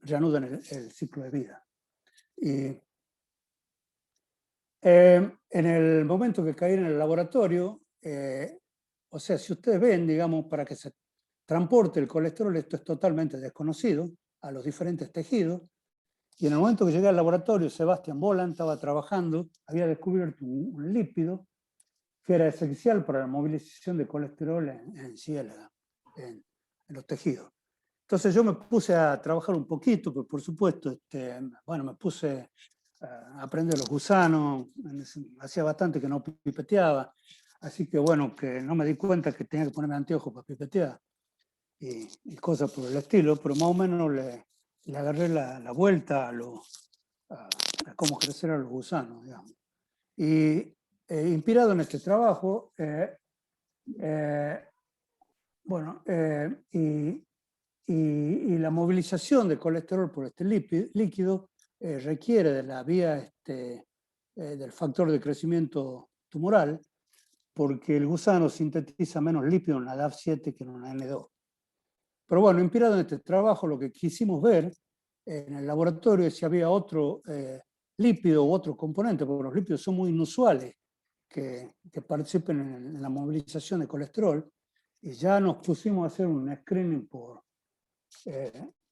reanudan el ciclo de vida. Y en el momento que caí en el laboratorio, o sea, si ustedes ven, digamos, para que se transporte el colesterol, esto es totalmente desconocido a los diferentes tejidos. Y en el momento que llegué al laboratorio, Sebastian Boland estaba trabajando, había descubierto un lípido que era esencial para la movilización de colesterol en ciélaga, en los tejidos. Entonces yo me puse a trabajar un poquito, pero por supuesto, bueno, me puse a aprender los gusanos, hacía bastante que no pipeteaba, así que bueno, que no me di cuenta que tenía que ponerme anteojos para pipetear y cosas por el estilo, pero más o menos le agarré la vuelta a cómo crecer a los gusanos, digamos. Y inspirado en este trabajo, bueno, y la movilización de colesterol por este líquido requiere de la vía del factor de crecimiento tumoral, porque el gusano sintetiza menos lípido en la DAF7 que en una N2. Pero bueno, inspirado en este trabajo, lo que quisimos ver en el laboratorio es si había otro lípido u otro componente, porque los lípidos son muy inusuales que participen en la movilización de colesterol, y ya nos pusimos a hacer un screening por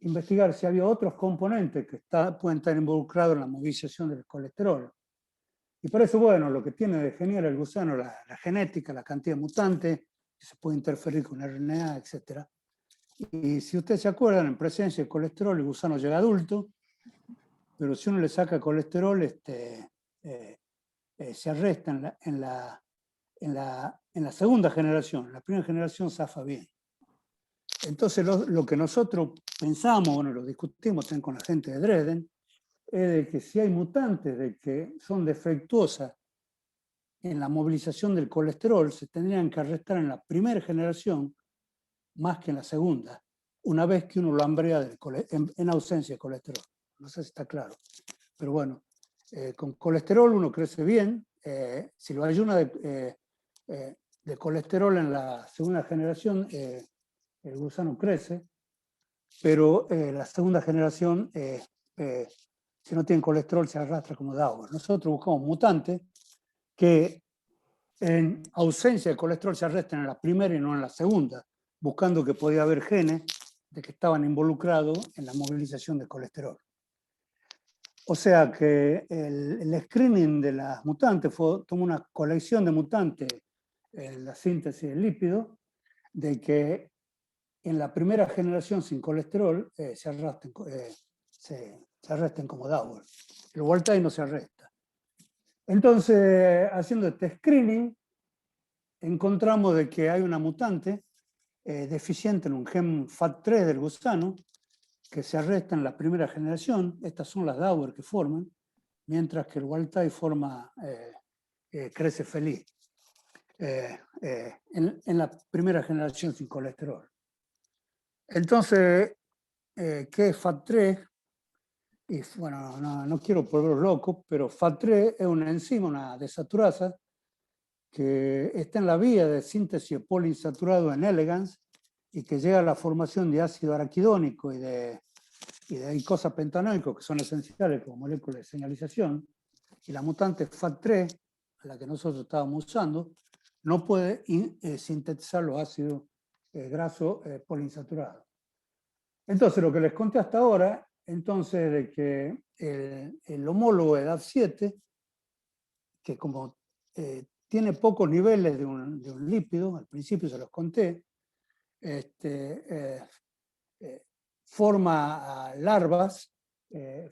investigar si había otros componentes que pueden estar involucrados en la movilización del colesterol. Y por eso, bueno, lo que tiene de genial el gusano, la genética, la cantidad de mutantes, que se puede interferir con RNA, etc. Y si ustedes se acuerdan, en presencia de colesterol, el gusano llega adulto, pero si uno le saca colesterol, se arresta en la segunda generación. En la primera generación zafa bien. Entonces, lo que nosotros pensamos, bueno, lo discutimos también con la gente de Dresden, es de que si hay mutantes de que son defectuosas en la movilización del colesterol, se tendrían que arrestar en la primera generación más que en la segunda, una vez que uno lo hambrea en ausencia de colesterol. No sé si está claro. Pero bueno, con colesterol uno crece bien. Si lo ayuna de colesterol en la segunda generación, el gusano crece, pero la segunda generación, si no tiene colesterol, se arrastra como Dauber. Nosotros buscamos mutantes que en ausencia de colesterol se arrastran en la primera y no en la segunda, buscando que podía haber genes de que estaban involucrados en la movilización de colesterol. O sea que el screening de las mutantes tomó una colección de mutantes en la síntesis del lípido, de que en la primera generación sin colesterol se arresten como Dauber. El wild type no se arresta. Entonces, haciendo este screening, encontramos de que hay una mutante deficiente en un gen FAT3 del gusano que se arresta en la primera generación. Estas son las Dauber que forman, mientras que el wild type crece feliz en la primera generación sin colesterol. Entonces, ¿qué es FAT3? Y bueno, no quiero volverlos locos, pero FAT3 es una enzima, una desaturasa, que está en la vía de síntesis de poliinsaturado en elegans y que llega a la formación de ácido araquidónico y de icosapentanoico, que son esenciales como moléculas de señalización. Y la mutante FAT3, la que nosotros estábamos usando, no puede sintetizar los ácidos grasos poliinsaturados. Entonces, lo que les conté hasta ahora, entonces, de que el homólogo de DAF7, que como tiene pocos niveles de un lípido, al principio se los conté, forma larvas,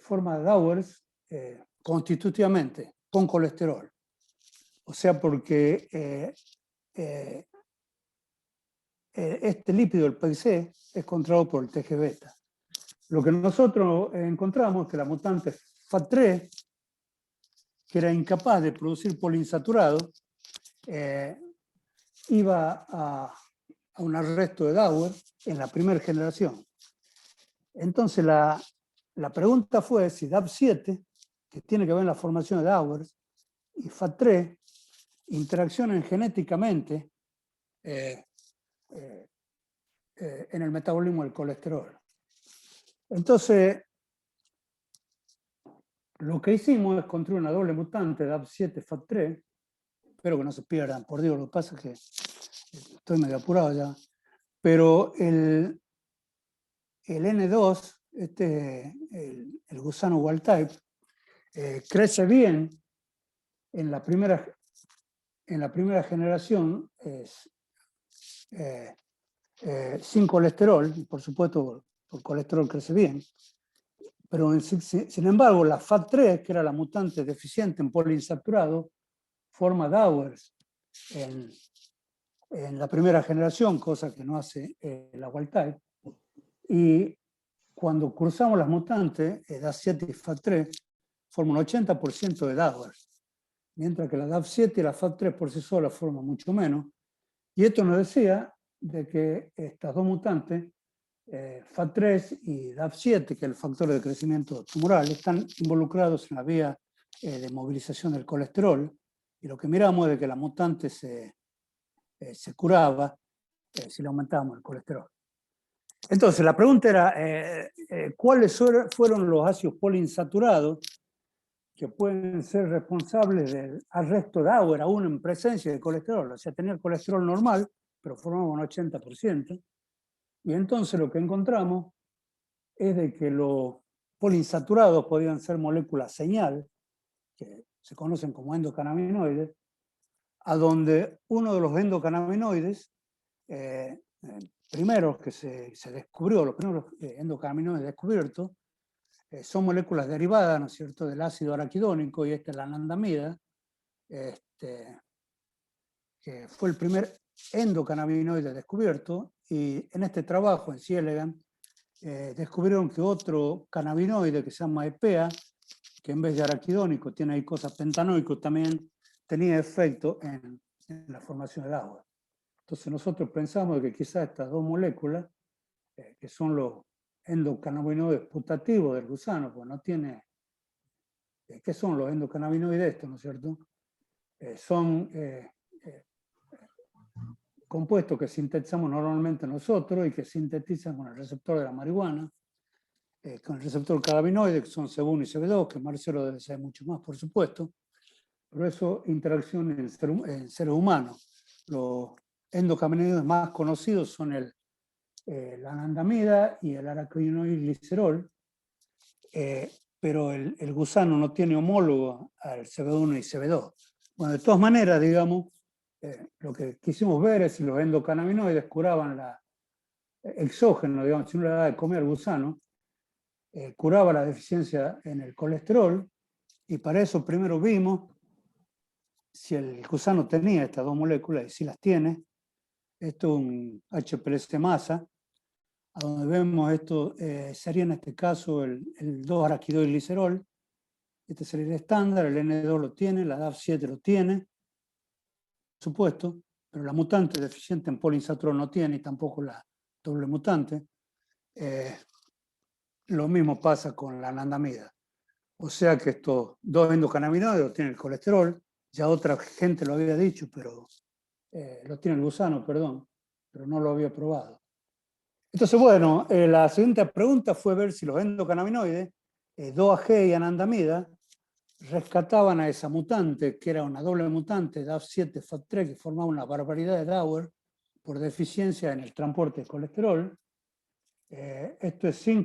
forma Daubers constitutivamente, con colesterol. O sea, porque este lípido, el PIC, es controlado por el TG-beta. Lo que nosotros encontramos es que la mutante FAT3, que era incapaz de producir poliinsaturado, iba a un arresto de Dauber en la primera generación. Entonces la pregunta fue si DAP7, que tiene que ver en la formación de Dauber, y FAT3 interaccionan genéticamente en el metabolismo del colesterol. Entonces, lo que hicimos es construir una doble mutante DAP7 FAT3. Espero que no se pierdan, por Dios, lo que pasa es que estoy medio apurado ya. Pero el N2, el gusano wild type, crece bien en la primera en la primera generación es sin colesterol, y por supuesto el colesterol crece bien, pero sin embargo la FAT3, que era la mutante deficiente en poliinsaturado, forma Dauers en la primera generación, cosa que no hace la wild type. Y cuando cruzamos las mutantes, DAF7 y FAT3, forman un 80% de Dauers, mientras que la DAF7 y la FAT3 por sí solas forman mucho menos. Y esto nos decía de que estas dos mutantes, FAT3 y DAF7, que es el factor de crecimiento tumoral, están involucrados en la vía de movilización del colesterol, y lo que miramos es de que la mutante se curaba si le aumentábamos el colesterol. Entonces, la pregunta era, ¿cuáles fueron los ácidos poliinsaturados que pueden ser responsables del arresto de Dauer aún en presencia de colesterol? O sea, tenía el colesterol normal, pero formaba un 80%. Y entonces lo que encontramos es de que los poliinsaturados podían ser moléculas señal, que se conocen como endocannabinoides, a donde uno de los endocannabinoides, primeros que se descubrió, los primeros endocannabinoides descubiertos, son moléculas derivadas, ¿no es cierto?, del ácido araquidónico, y esta es la anandamida, que fue el primer endocannabinoide descubierto, y en este trabajo, en C. elegans, descubrieron que otro cannabinoide que se llama EPA, que en vez de araquidónico tiene ahí cosas pentanoicos, también tenía efecto en la formación del agua. Entonces nosotros pensamos que quizás estas dos moléculas, que son los endocannabinoides putativos del gusano, pues no tiene... ¿Qué son los endocannabinoides estos, no es cierto? Son compuestos que sintetizamos normalmente nosotros y que sintetizan con el receptor de la marihuana, con el receptor cannabinoide, que son CB1 y CB2, que Marcelo debe saber mucho más, por supuesto, pero eso interacción en seres humanos. Los endocannabinoides más conocidos son la anandamida y el araquidinoidglicerol, pero el gusano no tiene homólogo al CB1 y CB2. Bueno, de todas maneras, digamos, lo que quisimos ver es si los endocannabinoides curaban exógeno, digamos, si uno le da de comer al gusano, curaba la deficiencia en el colesterol, y para eso primero vimos si el gusano tenía estas dos moléculas, y si las tiene. Esto es un HPLC masa, a donde vemos esto, sería en este caso el 2-araquidoglicerol. Este sería el estándar, el N2 lo tiene, la DAF7 lo tiene, por supuesto, pero la mutante deficiente en poliinsaturado no tiene, y tampoco la doble mutante. Lo mismo pasa con la anandamida. O sea que estos dos endocannabinoides tienen el colesterol, ya otra gente lo había dicho, pero lo tiene el gusano, perdón, pero no lo había probado. Entonces, bueno, la siguiente pregunta fue ver si los endocannabinoides, 2-AG y anandamida, rescataban a esa mutante, que era una doble mutante, DAF7, FAT3, que formaba una barbaridad de Dauer por deficiencia en el transporte de colesterol. Esto es sin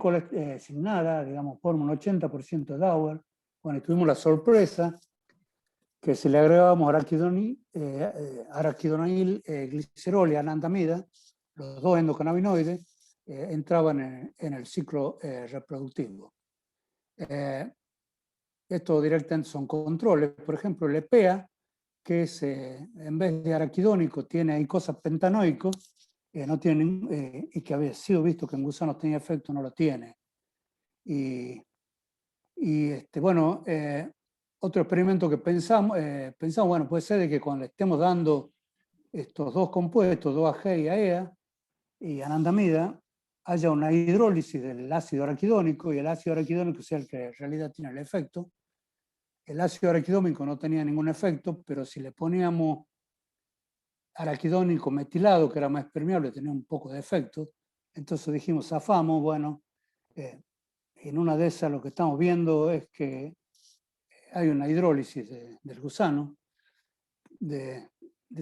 nada, digamos, forma un 80% de Dauer. Bueno, y tuvimos la sorpresa que si le agregábamos araquidonil glicerol y anandamida, los dos endocannabinoides entraban en el ciclo reproductivo. Estos directamente son controles. Por ejemplo, el EPA, que es, en vez de araquidónico, tiene ahí cosas pentanoicos, no tiene, y que había sido visto que en gusanos tenía efecto, no lo tiene. Bueno, otro experimento que pensamos, bueno, puede ser de que cuando le estemos dando estos dos compuestos, 2-AG y AEA, y anandamida, haya una hidrólisis del ácido araquidónico, y el ácido araquidónico sea el que en realidad tiene el efecto. El ácido araquidónico no tenía ningún efecto, pero si le poníamos araquidónico metilado, que era más permeable, tenía un poco de efecto. Entonces dijimos, zafamos, bueno, en una de esas lo que estamos viendo es que hay una hidrólisis del gusano, de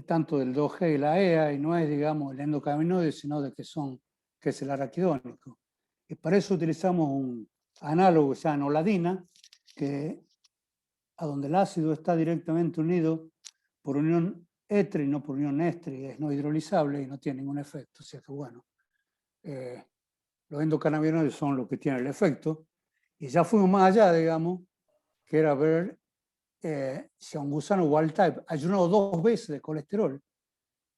tanto del 2G y la EA, y no es, digamos, el endocannabinoide, sino de que es el araquidónico. Y para eso utilizamos un análogo que se llama noladina, a donde el ácido está directamente unido por unión éter y no por unión estri, es no hidrolizable y no tiene ningún efecto. O sea que bueno, los endocannabinoides son los que tienen el efecto. Y ya fuimos más allá, digamos, que era ver si a un gusano wild type ayunado 2 veces de colesterol,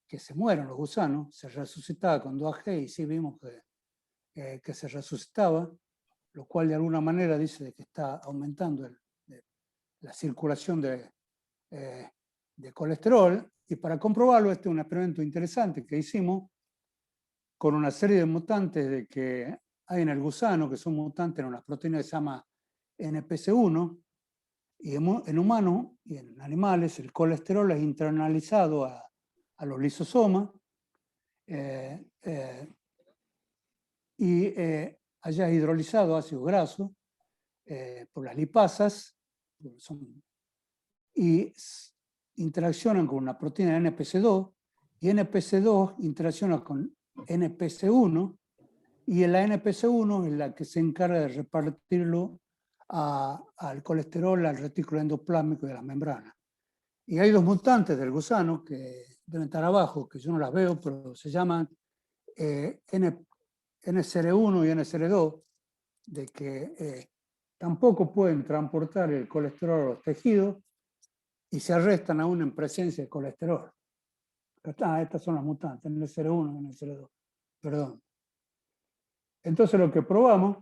que se mueran los gusanos, se resucitaba con 2AG y sí vimos que se resucitaba, lo cual de alguna manera dice que está aumentando la circulación de colesterol. Y para comprobarlo, este es un experimento interesante que hicimos con una serie de mutantes de que hay en el gusano, que son mutantes en unas proteínas que se llama NPC1, y en humanos y en animales el colesterol es internalizado a los lisosomas y allá es hidrolizado ácido graso por las lipasas y interaccionan con una proteína NPC2 y NPC2 interacciona con NPC1 y la NPC1 es la que se encarga de repartirlo al colesterol, al retículo endoplasmático de las membranas. Y hay 2 mutantes del gusano que deben estar abajo, que yo no las veo, pero se llaman NCR1 y NCR2, de que tampoco pueden transportar el colesterol a los tejidos y se arrestan aún en presencia de colesterol. Estas son las mutantes, NCR1 y NCR2. Perdón. Entonces lo que probamos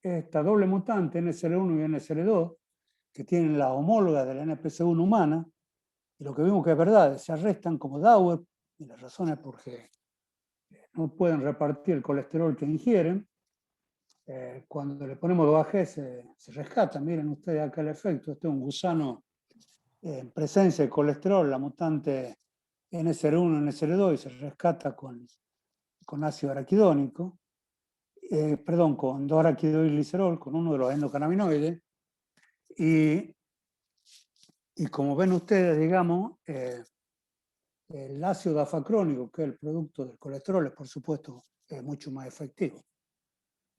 es esta doble mutante, NCR1 y NCR2, que tienen la homóloga de la NPC1 humana, y lo que vimos que es verdad, se arrestan como Dauer, y la razón es porque no pueden repartir el colesterol que ingieren. Cuando le ponemos 2AG se rescata. Miren ustedes acá el efecto. Este es un gusano en presencia de colesterol, la mutante NCR1, NCR2, y se rescata con ácido araquidónico, perdón, con 2-araquidoglicerol, con uno de los endocannabinoides. Y como ven ustedes, digamos, el ácido dafacrónico, que es el producto del colesterol, es por supuesto mucho más efectivo.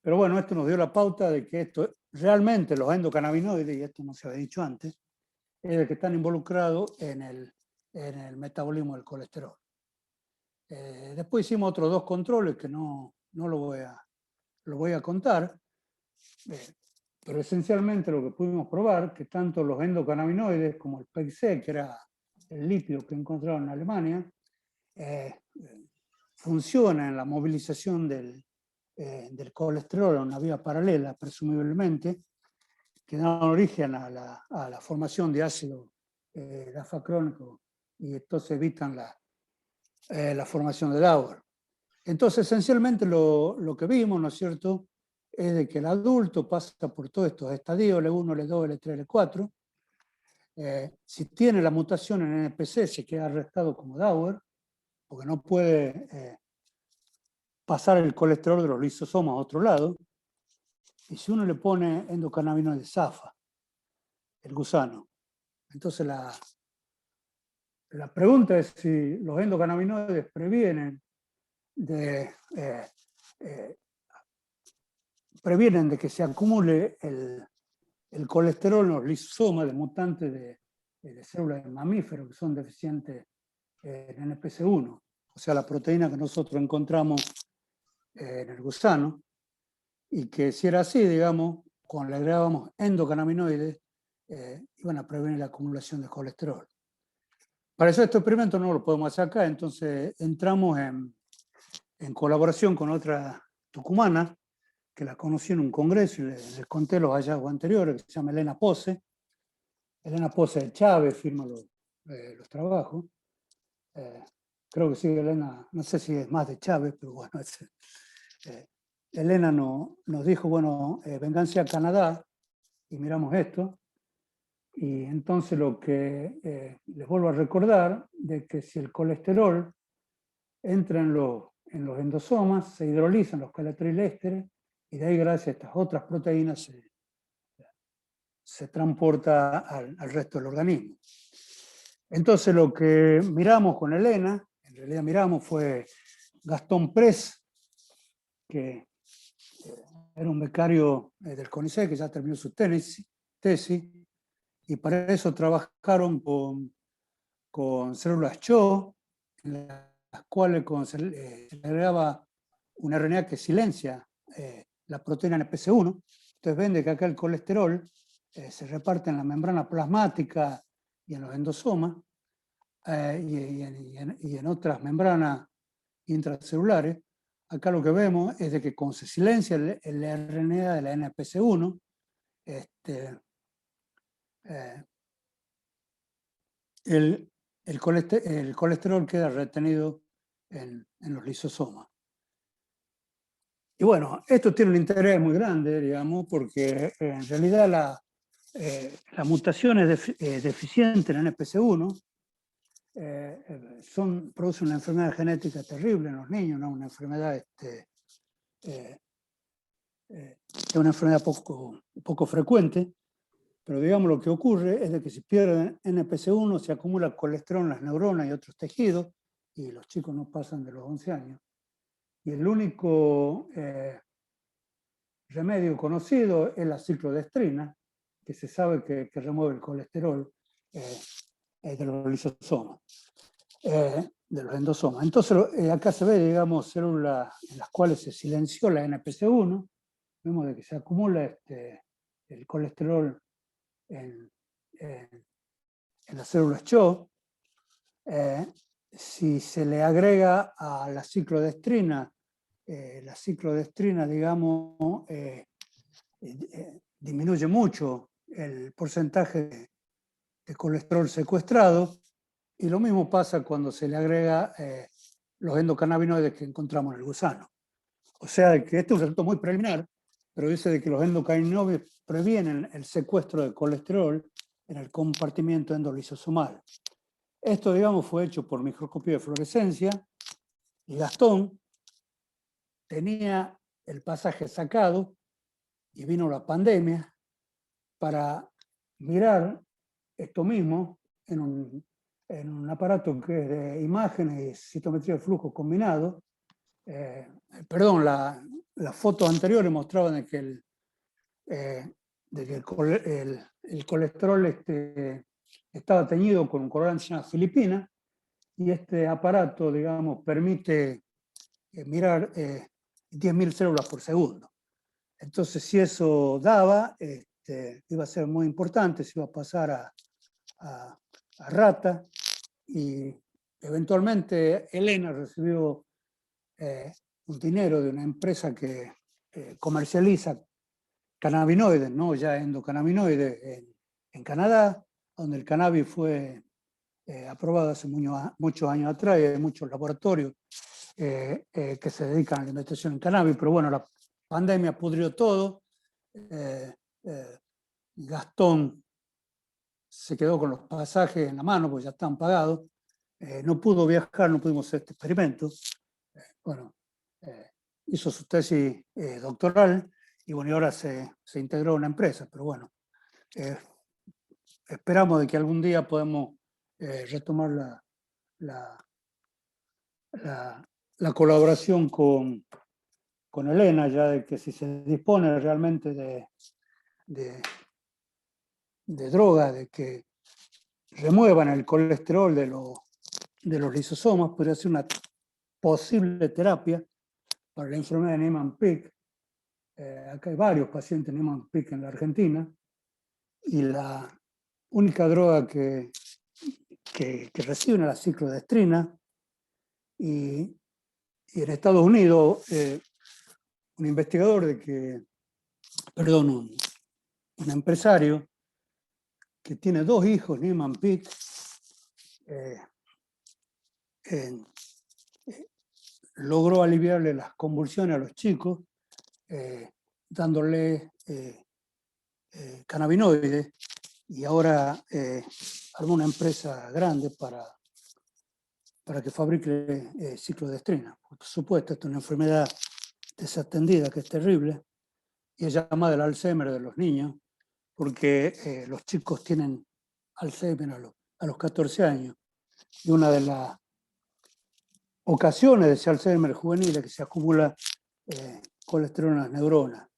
Pero bueno, esto nos dio la pauta de que esto realmente los endocannabinoides, y esto no se había dicho antes, es el que están involucrados en el metabolismo del colesterol. Después hicimos otros 2 controles que no lo voy a contar, pero esencialmente lo que pudimos probar, que tanto los endocannabinoides como el PEG-C, que era el lípido que encontraron en Alemania, funciona en la movilización del colesterol a una vía paralela, presumiblemente, que dan origen a la formación de ácido dafacrónico y entonces evitan la formación de Dauer. Entonces, esencialmente lo que vimos, ¿no es cierto?, es de que el adulto pasa por todos estos estadios, L1, L2, L3, L4. Si tiene la mutación en NPC, se queda arrestado como Dauer, porque no puede pasar el colesterol de los lisosomas a otro lado. Y si uno le pone endocannabinoides zafa, el gusano. Entonces la pregunta es si los endocannabinoides previenen de que se acumule el colesterol en los lisosomas de mutantes de células de mamíferos que son deficientes en NPC1, o sea, la proteína que nosotros encontramos en el gusano, y que si era así, digamos, cuando le agregábamos endocannabinoides, iban a prevenir la acumulación de colesterol. Para eso este experimento no lo podemos hacer acá, entonces entramos en colaboración con otra tucumana, que la conocí en un congreso y les conté los hallazgos anteriores, que se llama Elena Pose. Elena Pose de Chávez firma los trabajos. Creo que sí, Elena, no sé si es más de Chávez, pero bueno, Elena nos dijo, bueno, vénganse a Canadá y miramos esto. Y entonces lo que les vuelvo a recordar, de que si el colesterol entra en los endosomas, se hidrolizan los colesterol y de ahí, gracias a estas otras proteínas, se transporta al resto del organismo. Entonces lo que miramos con Elena, en realidad miramos, fue Gastón Press, que era un becario del CONICET, que ya terminó su tesis, y para eso trabajaron con con células CHO, en las cuales se le agregaba una RNA que silencia la proteína NPC1. Entonces ven de que acá el colesterol se reparte en la membrana plasmática y en los endosomas y en otras membranas intracelulares. Acá lo que vemos es de que cuando se silencia el RNA de la NPC1, el colesterol queda retenido en los lisosomas. Y bueno, esto tiene un interés muy grande, digamos, porque en realidad las mutaciones deficientes en NPC1 producen una enfermedad genética terrible en los niños, ¿no? Una enfermedad, es una enfermedad poco frecuente, pero digamos lo que ocurre es de que si pierden NPC1 se acumula colesterol en las neuronas y otros tejidos, y los chicos no pasan de los 11 años. Y el único remedio conocido es la ciclodestrina, que se sabe que remueve el colesterol de los lisosomas, de los endosomas. Entonces acá se ve, digamos, células en las cuales se silenció la NPC1, vemos de que se acumula el colesterol en las células CHO. Si se le agrega a la ciclodestrina, digamos, disminuye mucho el porcentaje de colesterol secuestrado, y lo mismo pasa cuando se le agrega los endocannabinoides que encontramos en el gusano. O sea que este es un resultado muy preliminar, pero dice de que los endocannabinoides previenen el secuestro de colesterol en el compartimiento endolisosomal. Esto, digamos, fue hecho por microscopía de fluorescencia, y Gastón tenía el pasaje sacado y vino la pandemia para mirar esto mismo en un aparato que es de imágenes y citometría de flujo combinado. Perdón, las fotos anteriores mostraban de que el colesterol estaba teñido con un colorante filipina, y este aparato, digamos, permite mirar 10.000 células por segundo. Entonces, si eso daba, iba a ser muy importante, se iba a pasar a rata, y eventualmente Elena recibió un dinero de una empresa que comercializa cannabinoides, ¿no? Ya endocannabinoides en Canadá, donde el cannabis fue aprobado hace muchos años atrás, y hay muchos laboratorios que se dedican a la investigación en cannabis, pero bueno, la pandemia pudrió todo. Gastón se quedó con los pasajes en la mano porque ya estaban pagados, no pudo viajar, no pudimos hacer este experimento. Bueno, hizo su tesis doctoral, y bueno, y ahora se integró a una empresa, pero bueno, esperamos de que algún día podamos retomar la colaboración con Elena, ya de que si se dispone realmente de drogas, de que remuevan el colesterol de los lisosomas, podría ser una posible terapia para la enfermedad de Niemann-Pick. Acá hay varios pacientes de Niemann-Pick en la Argentina, y la única droga que reciben es la ciclodestrina, y en Estados Unidos un investigador un empresario que tiene 2 hijos Niemann-Pick, logró aliviarle las convulsiones a los chicos dándole cannabinoides, y ahora armó una empresa grande para que fabrique ciclodestrina. Por supuesto, esta es una enfermedad desatendida que es terrible, y es llamada el Alzheimer de los niños, porque los chicos tienen Alzheimer a los 14 años, y una de las ocasiones de ese Alzheimer juvenil es que se acumula colesterol en las neuronas.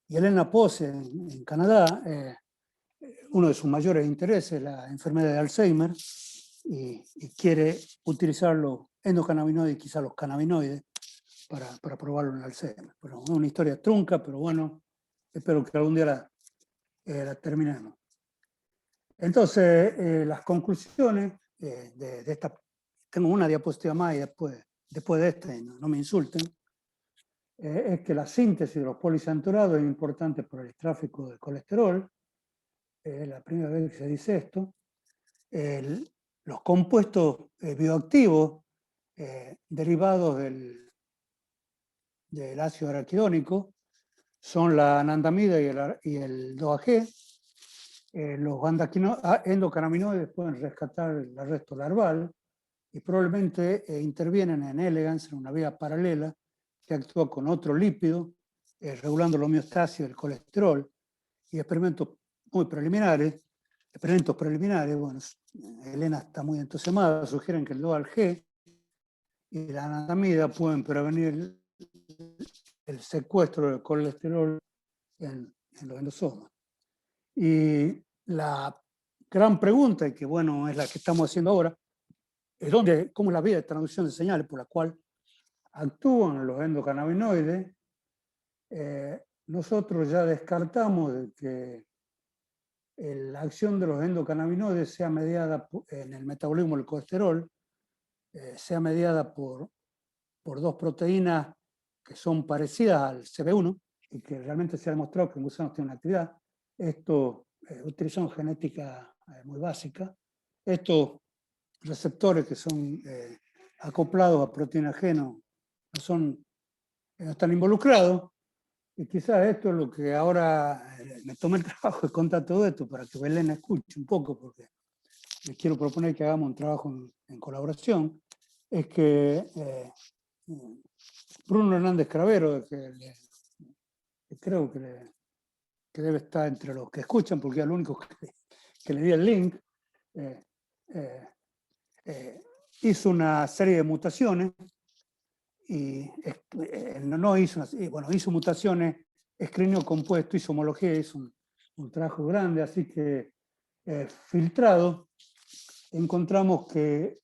Y Elena Pose, en Canadá, uno de sus mayores intereses es la enfermedad de Alzheimer, y quiere utilizar los endocannabinoides, quizá los cannabinoides, para probarlo en Alzheimer. Bueno, es una historia trunca, pero bueno, espero que algún día la terminemos. Entonces, las conclusiones de esta, tengo una diapositiva más y después de esta, y no me insulten, es que la síntesis de los poliinsaturados es importante por el tráfico del colesterol. Es la primera vez que se dice esto. Los compuestos bioactivos derivados del ácido araquidónico son la anandamida y el 2-AG. Los endocannabinoides pueden rescatar el arresto larval y probablemente intervienen en Elegance, en una vía paralela que actúa con otro lípido, regulando la homeostasis del colesterol. Y experimentos preliminares, bueno, Elena está muy entusiasmada, sugieren que el 2-AG y la anandamida pueden prevenir el secuestro del colesterol en los endosomas. Y la gran pregunta, y que bueno, es la que estamos haciendo ahora, es cómo es la vía de transducción de señales por la cual actúan los endocannabinoides. Nosotros ya descartamos de que la acción de los endocannabinoides sea mediada en el metabolismo del colesterol, sea mediada por dos proteínas que son parecidas al CB1 y que realmente se ha demostrado que en gusanos tienen una actividad. Esto utilizan genética muy básica. Estos receptores que son acoplados a proteínas G no están involucrados. Y quizás esto es lo que ahora me tomé el trabajo de contar todo esto para que Belén escuche un poco, porque les quiero proponer que hagamos un trabajo en colaboración. Es que Bruno Hernández Cravero, que creo que debe estar entre los que escuchan, porque es el único que le di el link, hizo una serie de mutaciones y hizo mutaciones, escrinió compuesto, hizo homología, hizo un trabajo grande, así que filtrado, encontramos que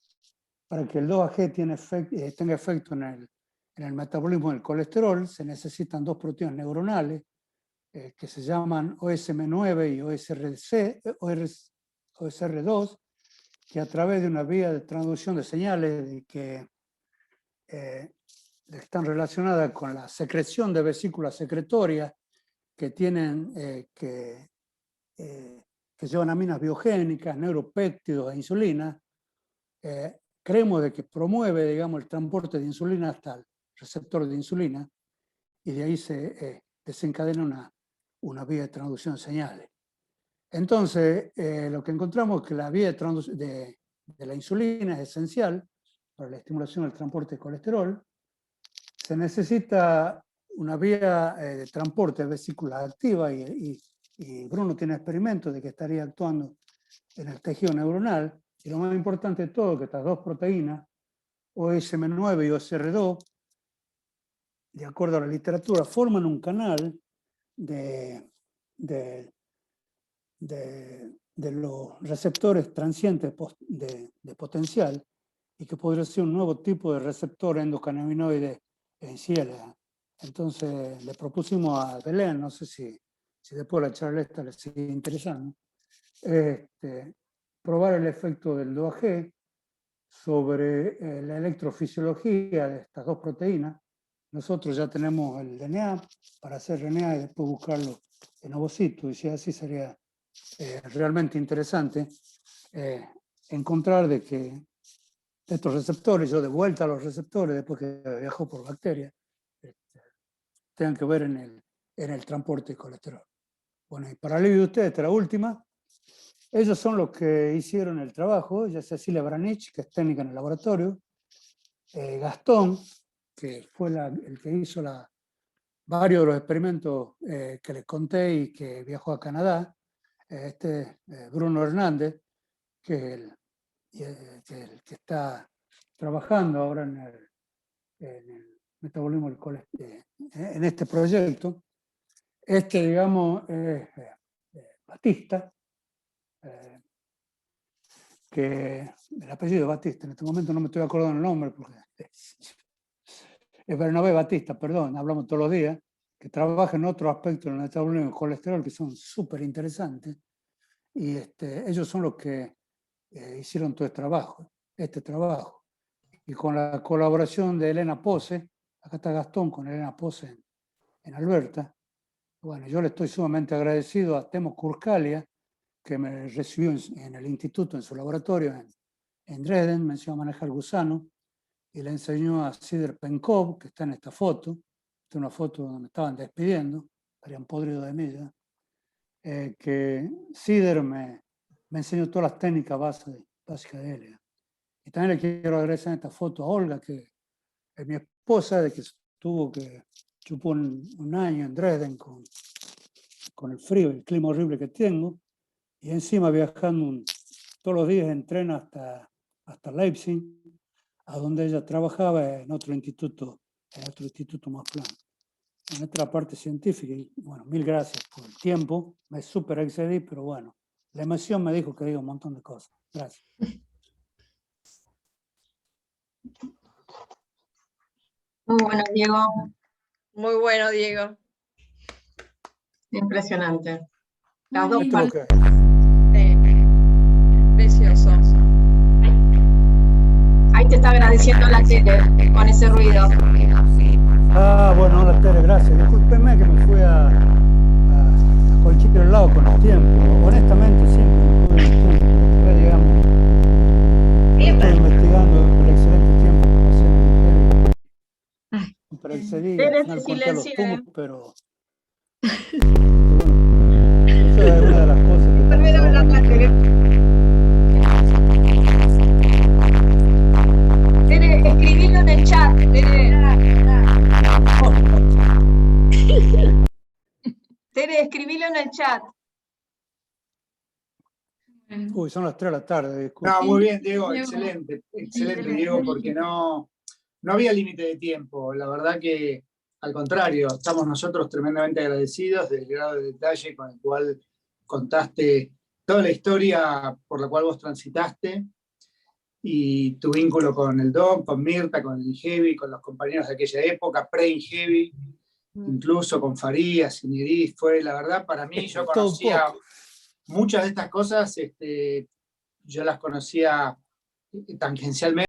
para que el 2-AG tenga efecto en el metabolismo del colesterol, se necesitan dos proteínas neuronales que se llaman OSM9 y OSR2, que a través de una vía de transducción de señales que están relacionadas con la secreción de vesículas secretorias que llevan aminas biogénicas, neuropéptidos e insulina, creemos de que promueve, digamos, el transporte de insulina hasta el receptor de insulina y de ahí se desencadena una vía de transducción de señales. Entonces, lo que encontramos es que la vía de la insulina es esencial para la estimulación del transporte de colesterol. Se necesita una vía de transporte de vesículas activas y Bruno tiene experimentos de que estaría actuando en el tejido neuronal. Y lo más importante de todo, que estas dos proteínas, OSM9 y OSR2, de acuerdo a la literatura, forman un canal de los receptores transientes de potencial y que podría ser un nuevo tipo de receptor endocannabinoide en CLA. Entonces le propusimos a Belén, no sé si después de la charla esta les sigue interesando, probar el efecto del 2-AG sobre la electrofisiología de estas dos proteínas. Nosotros ya tenemos el DNA para hacer RNA y después buscarlo en ovocitos, y si así sería realmente interesante encontrar de que estos receptores, yo de vuelta a los receptores después que viajó por bacterias, tengan que ver en el transporte de colesterol. Bueno, y para alivio de ustedes, esta es la última. Ellos son los que hicieron el trabajo, ya Cecilia Branich, que es técnica en el laboratorio, Gastón, que fue el que hizo varios de los experimentos que les conté y que viajó a Canadá, Bruno Hernández, que es el que está trabajando ahora en el metabolismo del colesterol, en este proyecto. Digamos, Batista, que el apellido de Batista, en este momento no me estoy acordando el nombre, porque es Bernabé Batista, perdón, hablamos todos los días, que trabaja en otros aspectos en el metabolismo del colesterol que son súper interesantes, y ellos son los que hicieron todo este trabajo. Y con la colaboración de Elena Pose, acá está Gastón con Elena Pose en Alberta, bueno, yo le estoy sumamente agradecido a Temo Kurkalia, que me recibió en el instituto, en su laboratorio en Dresden, me enseñó a manejar gusano, y le enseñó a Sider Penkov, que está en esta foto. Esta es una foto donde me estaban despidiendo, estarían podridos de mí ya, que Sider me enseñó todas las técnicas básicas de él. Y también le quiero agradecer en esta foto a Olga, que es mi esposa, de que chupó un año en Dresden con el frío, el clima horrible que tengo, y encima viajando todos los días en tren hasta Leipzig, a donde ella trabajaba en otro instituto más plano. En esta parte científica, y bueno, mil gracias por el tiempo, me súper excedí, pero bueno, la emoción me dijo que diga un montón de cosas. Gracias. Muy bueno, Diego. Muy bueno, Diego. Impresionante. Las dos Muy Esto es partes. lo que- Precioso. Ahí te está agradeciendo la tele con ese ruido. Ah, bueno, hola Tere, gracias. Discúlpeme que me fui a cualquier lado con el tiempo. Honestamente, siempre me fui el tiempo. Ya llegamos. Estoy investigando el excelente tiempo que pasé en el Super excedí, Tere, al final te conté a los silencié. tumos, pero bueno, eso es una de las cosas que Volver a hablar la tele. Tere, escribilo en el chat. Tere, escribilo en el chat. bueno. Uy, son las 3 de la tarde, disculpe. No, muy bien, Diego, Diego. excelente, Excelente. Diego, porque no había límite de tiempo. La verdad que, al contrario, estamos nosotros tremendamente agradecidos del grado de detalle con el cual contaste toda la historia por la cual vos transitaste y tu vínculo con el DOC, con Mirta, con el INGEVI, con los compañeros de aquella época, pre-INGEVI, incluso con Farías, Iñiguez. Fue, la verdad, para mí, yo Todo un conocía poco. muchas de estas cosas, yo las conocía tangencialmente.